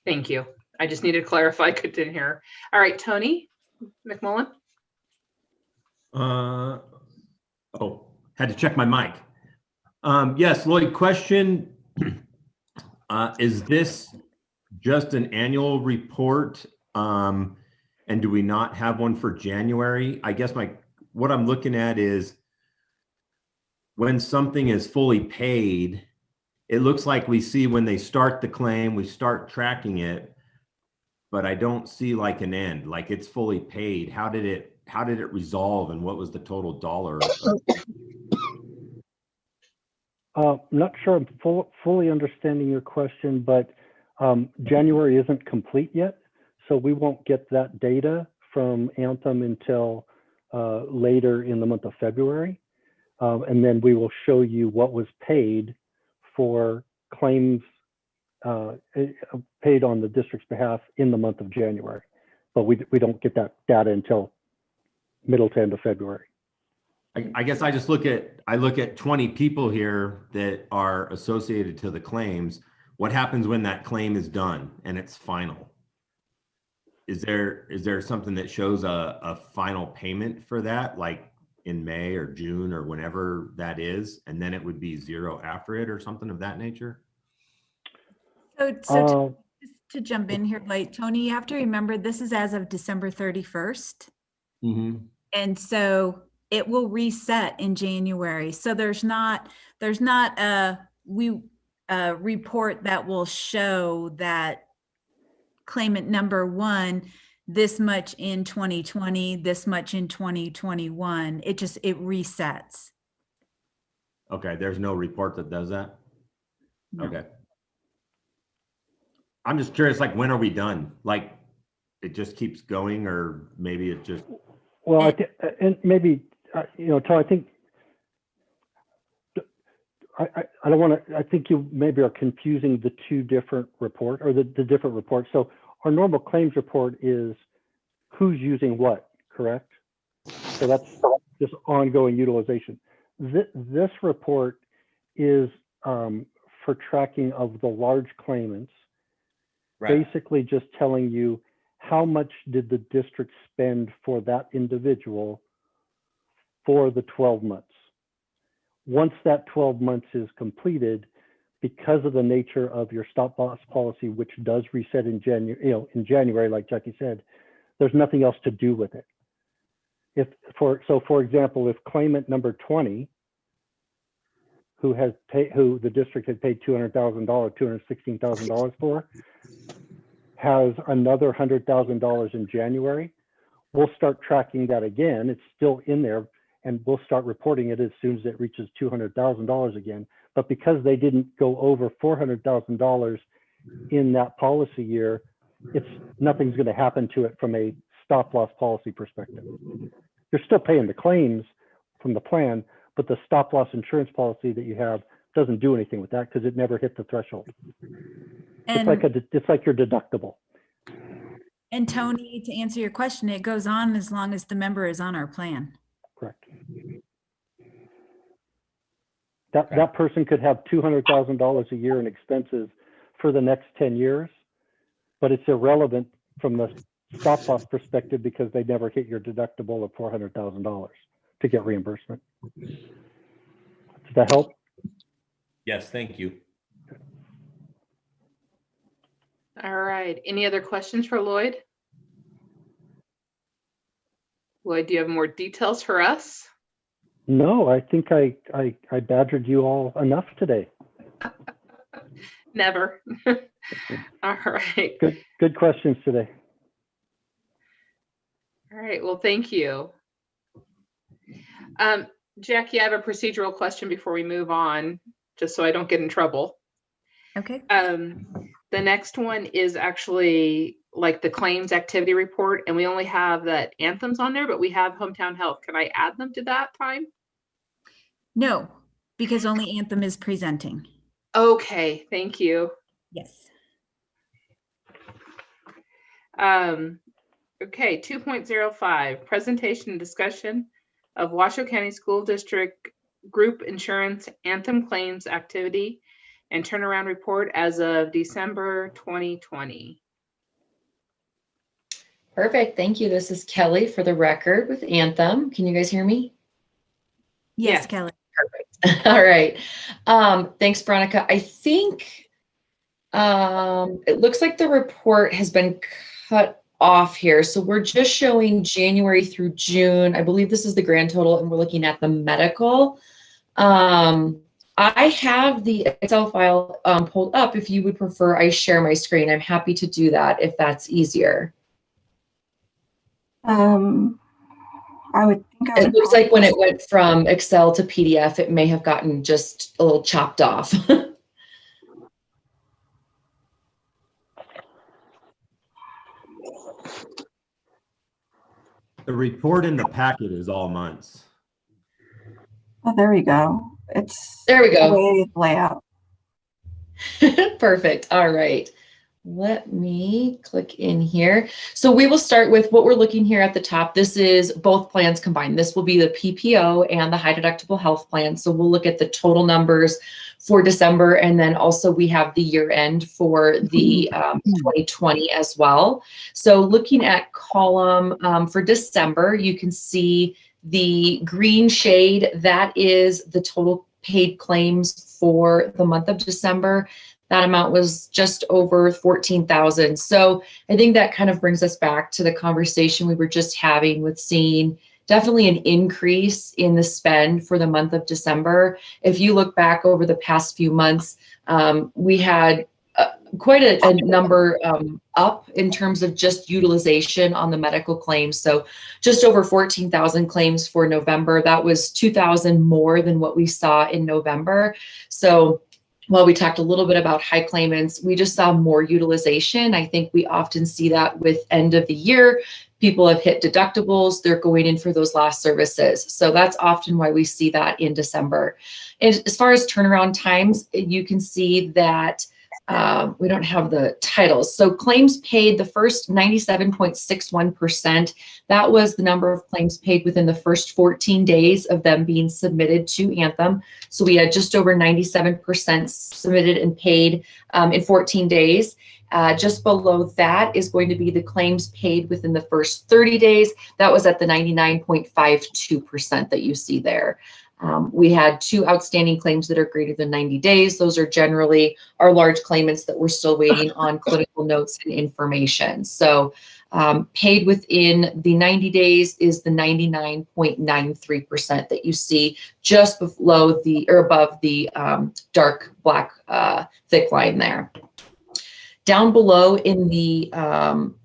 [SPEAKER 1] Thank you. I just needed to clarify. I couldn't hear. All right, Tony McMullen.
[SPEAKER 3] Had to check my mic. Yes, Lloyd, question. Is this just an annual report? And do we not have one for January? I guess what I'm looking at is when something is fully paid, it looks like we see when they start the claim, we start tracking it, but I don't see like an end, like it's fully paid. How did it resolve, and what was the total dollar?
[SPEAKER 12] Not sure I'm fully understanding your question, but January isn't complete yet, so we won't get that data from Anthem until later in the month of February. And then we will show you what was paid for claims paid on the district's behalf in the month of January. But we don't get that data until middle to end of February.
[SPEAKER 3] I guess I look at 20 people here that are associated to the claims. What happens when that claim is done and it's final? Is there something that shows a final payment for that, like in May or June or whenever that is, and then it would be zero after it or something of that nature?
[SPEAKER 7] So To jump in here, like Tony, you have to remember this is as of December 31st. And so it will reset in January. So there's not a report that will show that claimant number one, this much in 2020, this much in 2021. It resets.
[SPEAKER 3] Okay, there's no report that does that?
[SPEAKER 7] No.
[SPEAKER 3] Okay. I'm just curious, like, when are we done? Like, it just keeps going, or maybe it just...
[SPEAKER 12] Well, and maybe, Tom, I think, I don't want to, I think you maybe are confusing the two different reports, or the different reports. So our normal claims report is who's using what, correct? So that's just ongoing utilization. This report is for tracking of the large claimants, basically just telling you how much did the district spend for that individual for the 12 months. Once that 12 months is completed, because of the nature of your stop loss policy, which does reset in January, like Jackie said, there's nothing else to do with it. For example, if claimant number 20, who the district had paid $200,000, $216,000 for, has another $100,000 in January, we'll start tracking that again. It's still in there, and we'll start reporting it as soon as it reaches $200,000 again. But because they didn't go over $400,000 in that policy year, nothing's going to happen to it from a stop loss policy perspective. You're still paying the claims from the plan, but the stop loss insurance policy that you have doesn't do anything with that because it never hit the threshold.
[SPEAKER 7] And
[SPEAKER 12] It's like your deductible.
[SPEAKER 7] And Tony, to answer your question, it goes on as long as the member is on our plan.
[SPEAKER 12] Correct. That person could have $200,000 a year in expenses for the next 10 years, but it's irrelevant from the stop loss perspective because they never hit your deductible of $400,000 to get reimbursement. Does that help?
[SPEAKER 3] Yes, thank you.
[SPEAKER 1] All right. Any other questions for Lloyd? Lloyd, do you have more details for us?
[SPEAKER 12] No, I think I badgered you all enough today.
[SPEAKER 1] Never. All right.
[SPEAKER 12] Good questions today.
[SPEAKER 1] All right. Well, thank you. Jackie, I have a procedural question before we move on, just so I don't get in trouble.
[SPEAKER 7] Okay.
[SPEAKER 1] The next one is actually like the claims activity report, and we only have that Anthem's on there, but we have Hometown Health. Can I add them to that time?
[SPEAKER 7] No, because only Anthem is presenting.
[SPEAKER 1] Okay, thank you.
[SPEAKER 7] Yes.
[SPEAKER 1] Okay, 2.05, presentation and discussion of Washoe County School District Group Insurance Anthem claims activity and turnaround report as of December 2020.
[SPEAKER 13] Perfect. Thank you. This is Kelly for the record with Anthem. Can you guys hear me?
[SPEAKER 7] Yes, Kelly.
[SPEAKER 13] Perfect. All right. Thanks, Veronica. I think it looks like the report has been cut off here. So we're just showing January through June. I believe this is the grand total, and we're looking at the medical. I have the Excel file pulled up. If you would prefer I share my screen, I'm happy to do that if that's easier.
[SPEAKER 11] I would think
[SPEAKER 13] it looks like when it went from Excel to PDF, it may have gotten just a little chopped off.
[SPEAKER 3] The report in the packet is all months.
[SPEAKER 11] Oh, there we go.
[SPEAKER 13] There we go.
[SPEAKER 11] The way it's layout.
[SPEAKER 13] Perfect. All right. Let me click in here. So we will start with what we're looking here at the top. This is both plans combined. This will be the PPO and the high deductible health plan. So we'll look at the total numbers for December. And then also we have the year end for the 2020 as well. So looking at column for December, you can see the green shade. That is the total paid claims for the month of December. that amount was just over 14,000. So I think that kind of brings us back to the conversation we were just having with seeing definitely an increase in the spend for the month of December. If you look back over the past few months, we had quite a number up in terms of just utilization on the medical claims. So just over 14,000 claims for November. That was 2,000 more than what we saw in November. So while we talked a little bit about high claimants, we just saw more utilization. I think we often see that with end of the year. People have hit deductibles, they're going in for those last services. So that's often why we see that in December. And as far as turnaround times, you can see that we don't have the titles. So claims paid, the first 97.61%, that was the number of claims paid within the first 14 days of them being submitted to Anthem. So we had just over 97% submitted and paid in 14 days. Just below that is going to be the claims paid within the first 30 days. That was at the 99.52% that you see there. We had 2 outstanding claims that are greater than 90 days. Those are generally our large claimants that we're still waiting on clinical notes and information. So paid within the 90 days is the 99.93% that you see just below the or above the dark black thick line there. Down below in the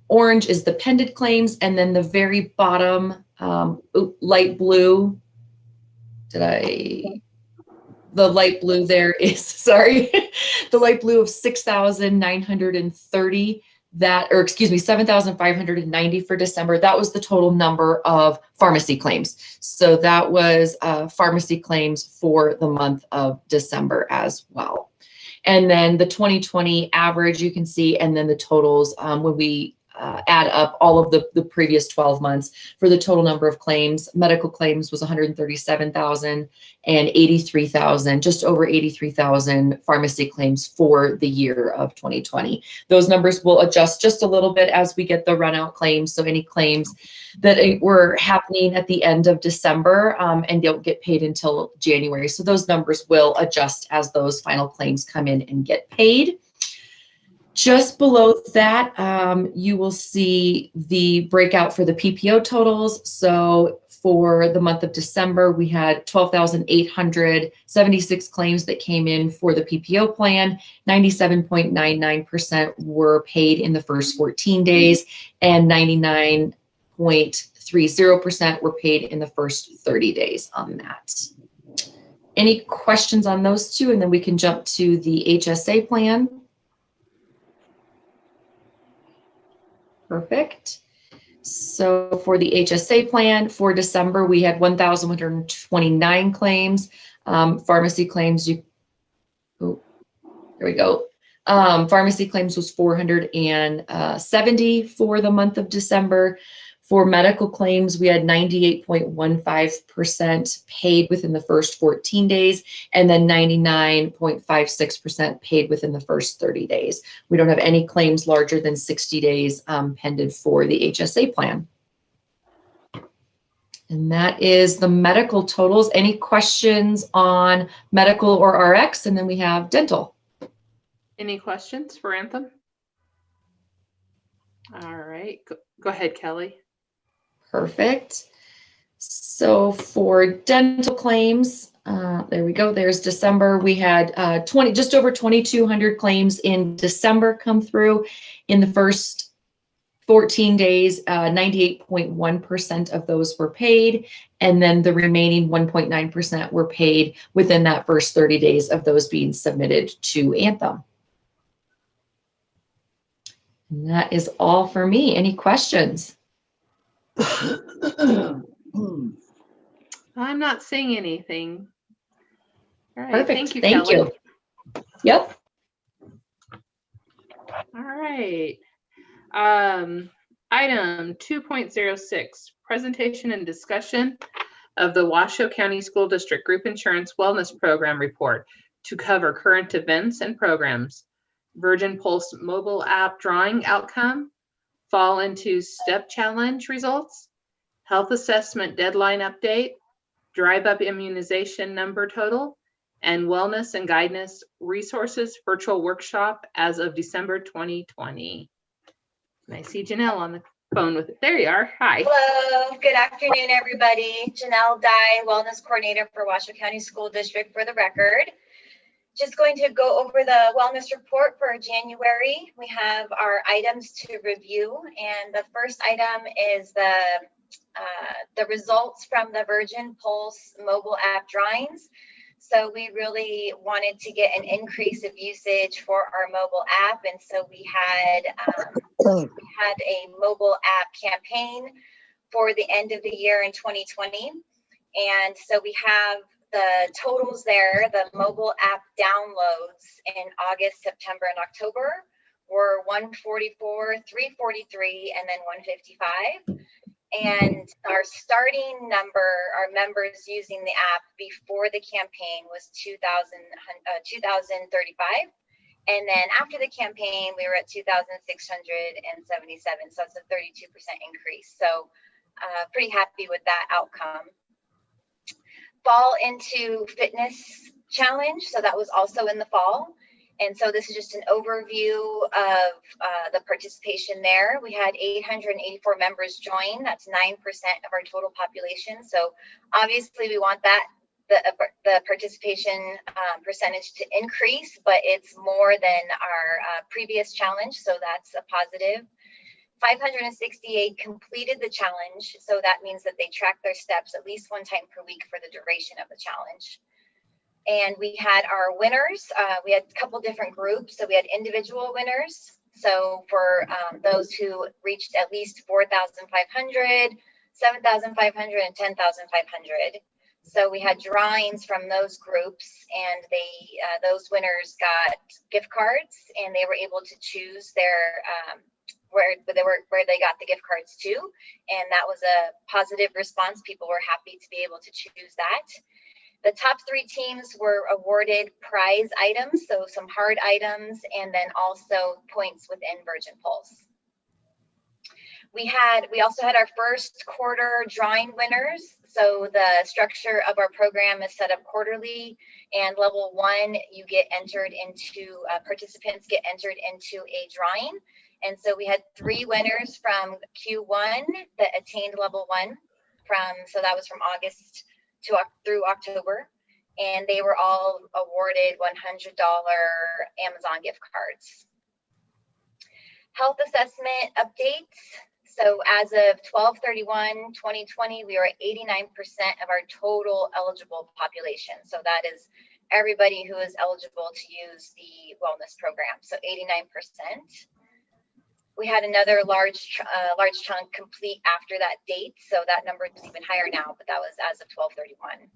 [SPEAKER 13] orange is the pended claims, and then the very bottom light blue. The light blue there is, sorry, the light blue of 6,930 that, or excuse me, 7,590 for December. That was the total number of pharmacy claims. So that was pharmacy claims for the month of December as well. And then the 2020 average you can see, and then the totals when we add up all of the previous 12 months for the total number of claims. Medical claims was 137,000 and 83,000, just over 83,000 pharmacy claims for the year of 2020. Those numbers will adjust just a little bit as we get the run out claims. So any claims that were happening at the end of December and don't get paid until January. So those numbers will adjust as those final claims come in and get paid. Just below that, you will see the breakout for the PPO totals. So for the month of December, we had 12,876 claims that came in for the PPO plan. 97.99% were paid in the first 14 days, and 99.30% were paid in the first 30 days on that. Any questions on those two? And then we can jump to the HSA plan. Perfect. So for the HSA plan for December, we had 1,129 claims. Pharmacy claims, there we go. Pharmacy claims was 470 for the month of December. For medical claims, we had 98.15% paid within the first 14 days, and then 99.56% paid within the first 30 days. We don't have any claims larger than 60 days pended for the HSA plan. And that is the medical totals. Any questions on medical or RX? And then we have dental.
[SPEAKER 1] Any questions for Anthem? All right, go ahead, Kelly.
[SPEAKER 13] Perfect. So for dental claims, there we go. There's December. We had just over 2,200 claims in December come through. In the first 14 days, 98.1% of those were paid. And then the remaining 1.9% were paid within that first 30 days of those being submitted to Anthem. And that is all for me. Any questions?
[SPEAKER 1] I'm not seeing anything. All right,
[SPEAKER 13] Perfect.
[SPEAKER 1] thank you,
[SPEAKER 13] Thank
[SPEAKER 1] Kelly.
[SPEAKER 13] you. Yep.
[SPEAKER 1] All right. Item 2.06, presentation and discussion of the Washoe County School District Group Insurance Wellness Program report to cover current events and programs, Virgin Pulse mobile app drawing outcome, fall into step challenge results, health assessment deadline update, drive up immunization number total, and Wellness and Guidance Resources Virtual Workshop as of December 2020. And I see Janelle on the phone with it. There you are. Hi.
[SPEAKER 14] Hello, good afternoon, everybody. Janelle Dye, Wellness Coordinator for Washoe County School District for the record. Just going to go over the wellness report for January. We have our items to review, and the first item is the results from the Virgin Pulse mobile app drawings. So we really wanted to get an increase of usage for our mobile app, and so we had a mobile app campaign for the end of the year in 2020. And so we have the totals there. The mobile app downloads in August, September, and October were 144, 343, and then 155. And our starting number, our members using the app before the campaign was 2,035. And then after the campaign, we were at 2,677. So that's a 32% increase. So pretty happy with that outcome. Fall into fitness challenge. So that was also in the fall. And so this is just an overview of the participation there. We had 884 members join. That's 9% of our total population. So obviously we want that, the participation percentage to increase, but it's more than our previous challenge. So that's a positive. 568 completed the challenge. So that means that they track their steps at least one time per week for the duration of the challenge. And we had our winners. We had a couple different groups. So we had individual winners. So for those who reached at least 4,500, 7,500, and 10,500. So we had drawings from those groups, and those winners got gift cards, and they were able to choose their where they got the gift cards to, and that was a positive response. People were happy to be able to choose that. The top 3 teams were awarded prize items, so some hard items, and then also points within Virgin Pulse. We also had our first quarter drawing winners. So the structure of our program is set up quarterly, and level 1, you get entered into, participants get entered into a drawing. And so we had 3 winners from Q1 that attained level 1 so that was from August through October, and they were all awarded $100 Amazon gift cards. Health assessment updates. So as of 12/31/2020, we were at 89% of our total eligible population. So that is everybody who is eligible to use the wellness program. So 89%. We had another large chunk complete after that date. So that number is even higher now, but that was as of 12/31.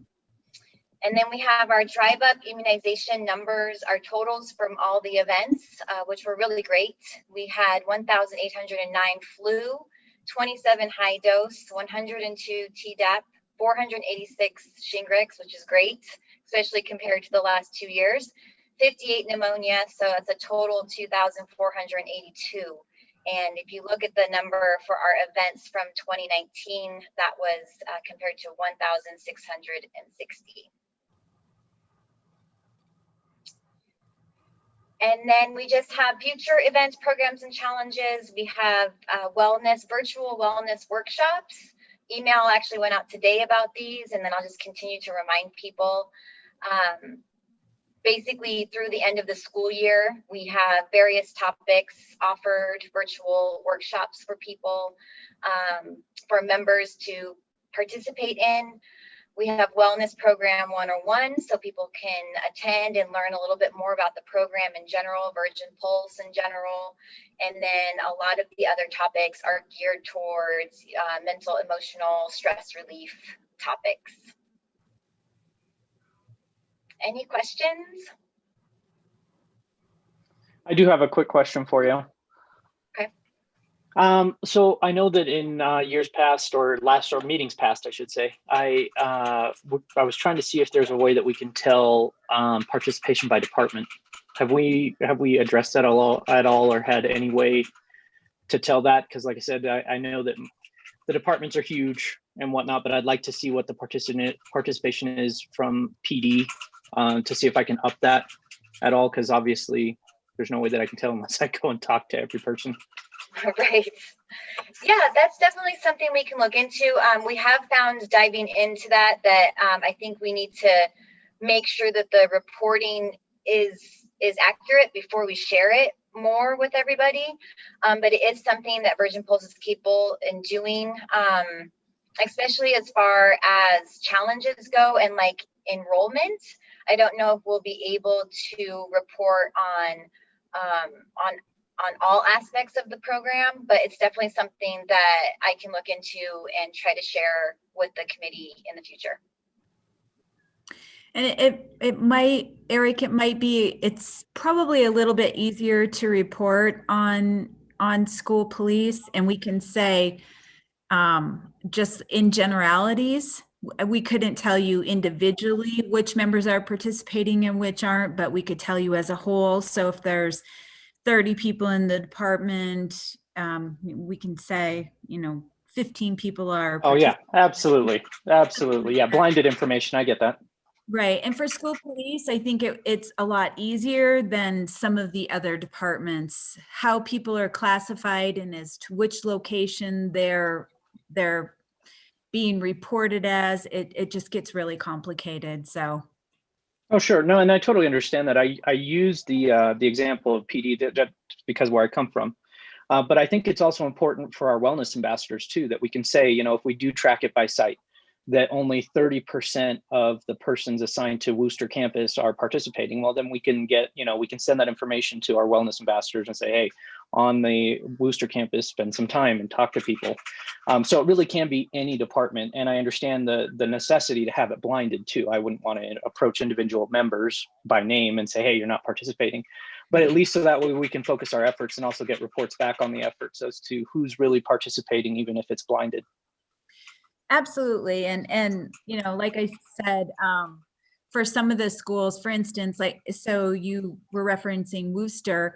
[SPEAKER 14] And then we have our drive up immunization numbers, our totals from all the events, which were really great. We had 1,809 flu, 27 high dose, 102 Tdap, 486 Shingrix, which is great, especially compared to the last 2 years, 58 pneumonia. So that's a total of 2,482. And if you look at the number for our events from 2019, that was compared to 1,660. And then we just have future events, programs, and challenges. We have virtual wellness workshops. Email actually went out today about these, and then I'll just continue to remind people. Basically, through the end of the school year, we have various topics offered, virtual workshops for people, for members to participate in. We have Wellness Program 101, so people can attend and learn a little bit more about the program in general, Virgin Pulse in general. And then a lot of the other topics are geared towards mental, emotional, stress relief topics. Any questions?
[SPEAKER 9] I do have a quick question for you.
[SPEAKER 14] Okay.
[SPEAKER 9] So I know that in years past, or meetings past, I should say, I was trying to see if there's a way that we can tell participation by department. Have we addressed that at all, or had any way to tell that? Because like I said, I know that the departments are huge and whatnot, but I'd like to see what the participation is from PD to see if I can up that at all, because obviously there's no way that I can tell unless I go and talk to every person.
[SPEAKER 14] Right. Yeah, that's definitely something we can look into. We have found diving into that I think we need to make sure that the reporting is accurate before we share it more with everybody. But it is something that Virgin Pulse is capable in doing, especially as far as challenges go and like enrollment. I don't know if we'll be able to report on all aspects of the program, but it's definitely something that I can look into and try to share with the committee in the future.
[SPEAKER 7] And it might, Eric, it's probably a little bit easier to report on school police, and we can say just in generalities. We couldn't tell you individually which members are participating and which aren't, but we could tell you as a whole. So if there's 30 people in the department, we can say, 15 people are.
[SPEAKER 9] Oh yeah, absolutely. Absolutely. Yeah. Blinded information. I get that.
[SPEAKER 7] Right. And for school police, I think it's a lot easier than some of the other departments, how people are classified and as to which location they're being reported as. It just gets really complicated. So.
[SPEAKER 9] Oh, sure. No, and I totally understand that. I use the example of PD that because where I come from. But I think it's also important for our wellness ambassadors too, that we can say, if we do track it by site, that only 30% of the persons assigned to Worcester campus are participating. Well, then we can we can send that information to our wellness ambassadors and say, hey, on the Worcester campus, spend some time and talk to people. So it really can be any department. And I understand the necessity to have it blinded too. I wouldn't want to approach individual members by name and say, hey, you're not participating. But at least so that way we can focus our efforts and also get reports back on the efforts as to who's really participating, even if it's blinded.
[SPEAKER 7] Absolutely. And like I said, for some of the schools, for instance, so you were referencing Worcester,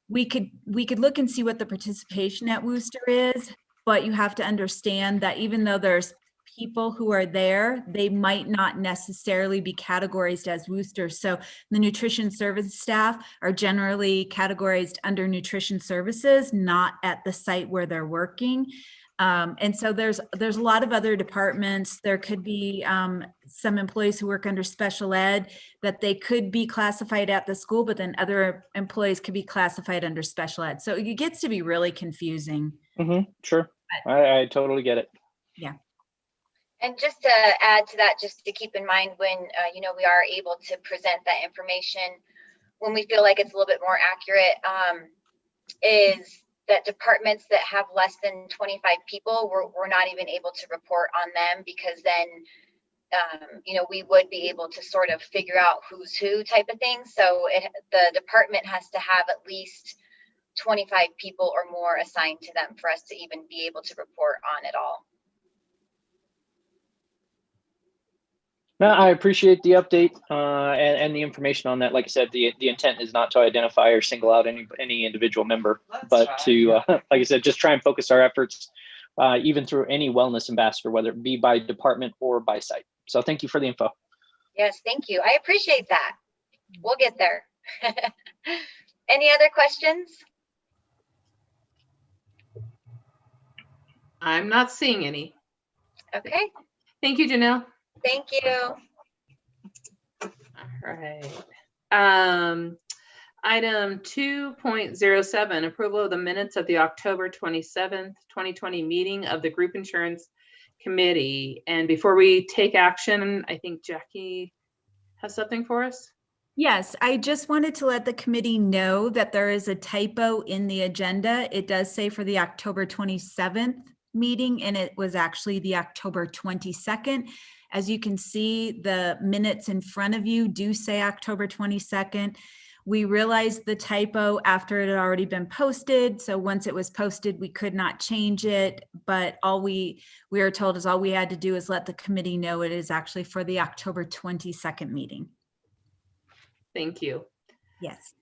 [SPEAKER 7] we could look and see what the participation at Worcester is, but you have to understand that even though there's people who are there, they might not necessarily be categorized as Worcester. So the nutrition service staff are generally categorized under nutrition services, not at the site where they're working. And so there's a lot of other departments. There could be some employees who work under special ed that they could be classified at the school, but then other employees could be classified under special ed. So it gets to be really confusing.
[SPEAKER 9] Mm-hmm, sure. I totally get it.
[SPEAKER 7] Yeah.
[SPEAKER 14] And just to add to that, just to keep in mind when, we are able to present that information, when we feel like it's a little bit more accurate, is that departments that have less than 25 people, we're not even able to report on them, because then, we would be able to sort of figure out who's who type of thing. So the department has to have at least 25 people or more assigned to them for us to even be able to report on it all.
[SPEAKER 9] No, I appreciate the update and the information on that. Like I said, the intent is not to identify or single out any individual member, but to, like I said, just try and focus our efforts, even through any wellness ambassador, whether it be by department or by site. So thank you for the info.
[SPEAKER 14] Yes, thank you. I appreciate that. We'll get there. Any other questions?
[SPEAKER 1] I'm not seeing any.
[SPEAKER 14] Okay.
[SPEAKER 1] Thank you, Janelle.
[SPEAKER 14] Thank you.
[SPEAKER 1] All right. Item 2.07, approval of the minutes of the October 27th, 2020 meeting of the Group Insurance Committee. And before we take action, I think Jackie has something for us.
[SPEAKER 7] Yes, I just wanted to let the committee know that there is a typo in the agenda. It does say for the October 27th meeting, and it was actually the October 22nd. As you can see, the minutes in front of you do say October 22nd. We realized the typo after it had already been posted. So once it was posted, we could not change it. But all we were told is all we had to do is let the committee know it is actually for the October 22nd meeting.
[SPEAKER 1] Thank you.
[SPEAKER 7] Yes.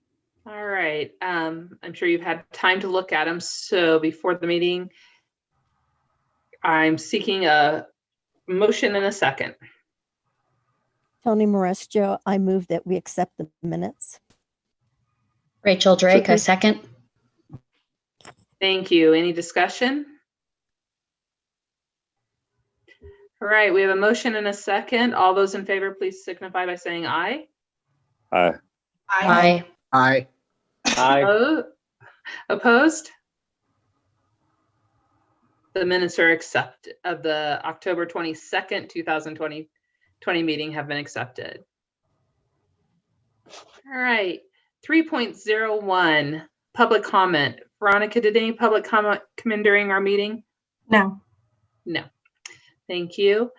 [SPEAKER 1] All right. I'm sure you've had time to look at them. So before the meeting, I'm seeking a motion and a second.
[SPEAKER 5] Tony Moresto, I move that we accept the minutes.
[SPEAKER 15] Rachel Drake, I second.
[SPEAKER 1] Thank you. Any discussion? All right, we have a motion and a second. All those in favor, please signify by saying aye.
[SPEAKER 2] Aye.
[SPEAKER 15] Aye.
[SPEAKER 4] Aye.
[SPEAKER 1] Oh, opposed? The minutes are accepted of the October 22nd, 2020 meeting have been accepted. All right, 3.01, public comment. Veronica, did any public comment come in during our meeting?
[SPEAKER 11] No.
[SPEAKER 1] No. Thank you.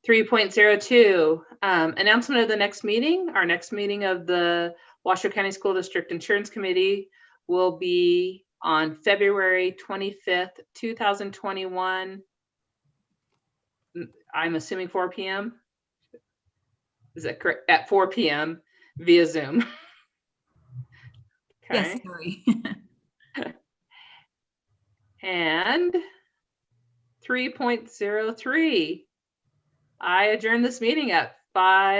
[SPEAKER 1] 3.02, announcement of the next meeting. Our next meeting of the Washoe County School District Insurance Committee will be on February 25th, 2021. I'm assuming 4 p.m. Is that correct? At 4 p.m. via Zoom.
[SPEAKER 7] Yes,
[SPEAKER 1] Okay.
[SPEAKER 7] sorry.
[SPEAKER 1] And 3.03, I adjourn this meeting at 5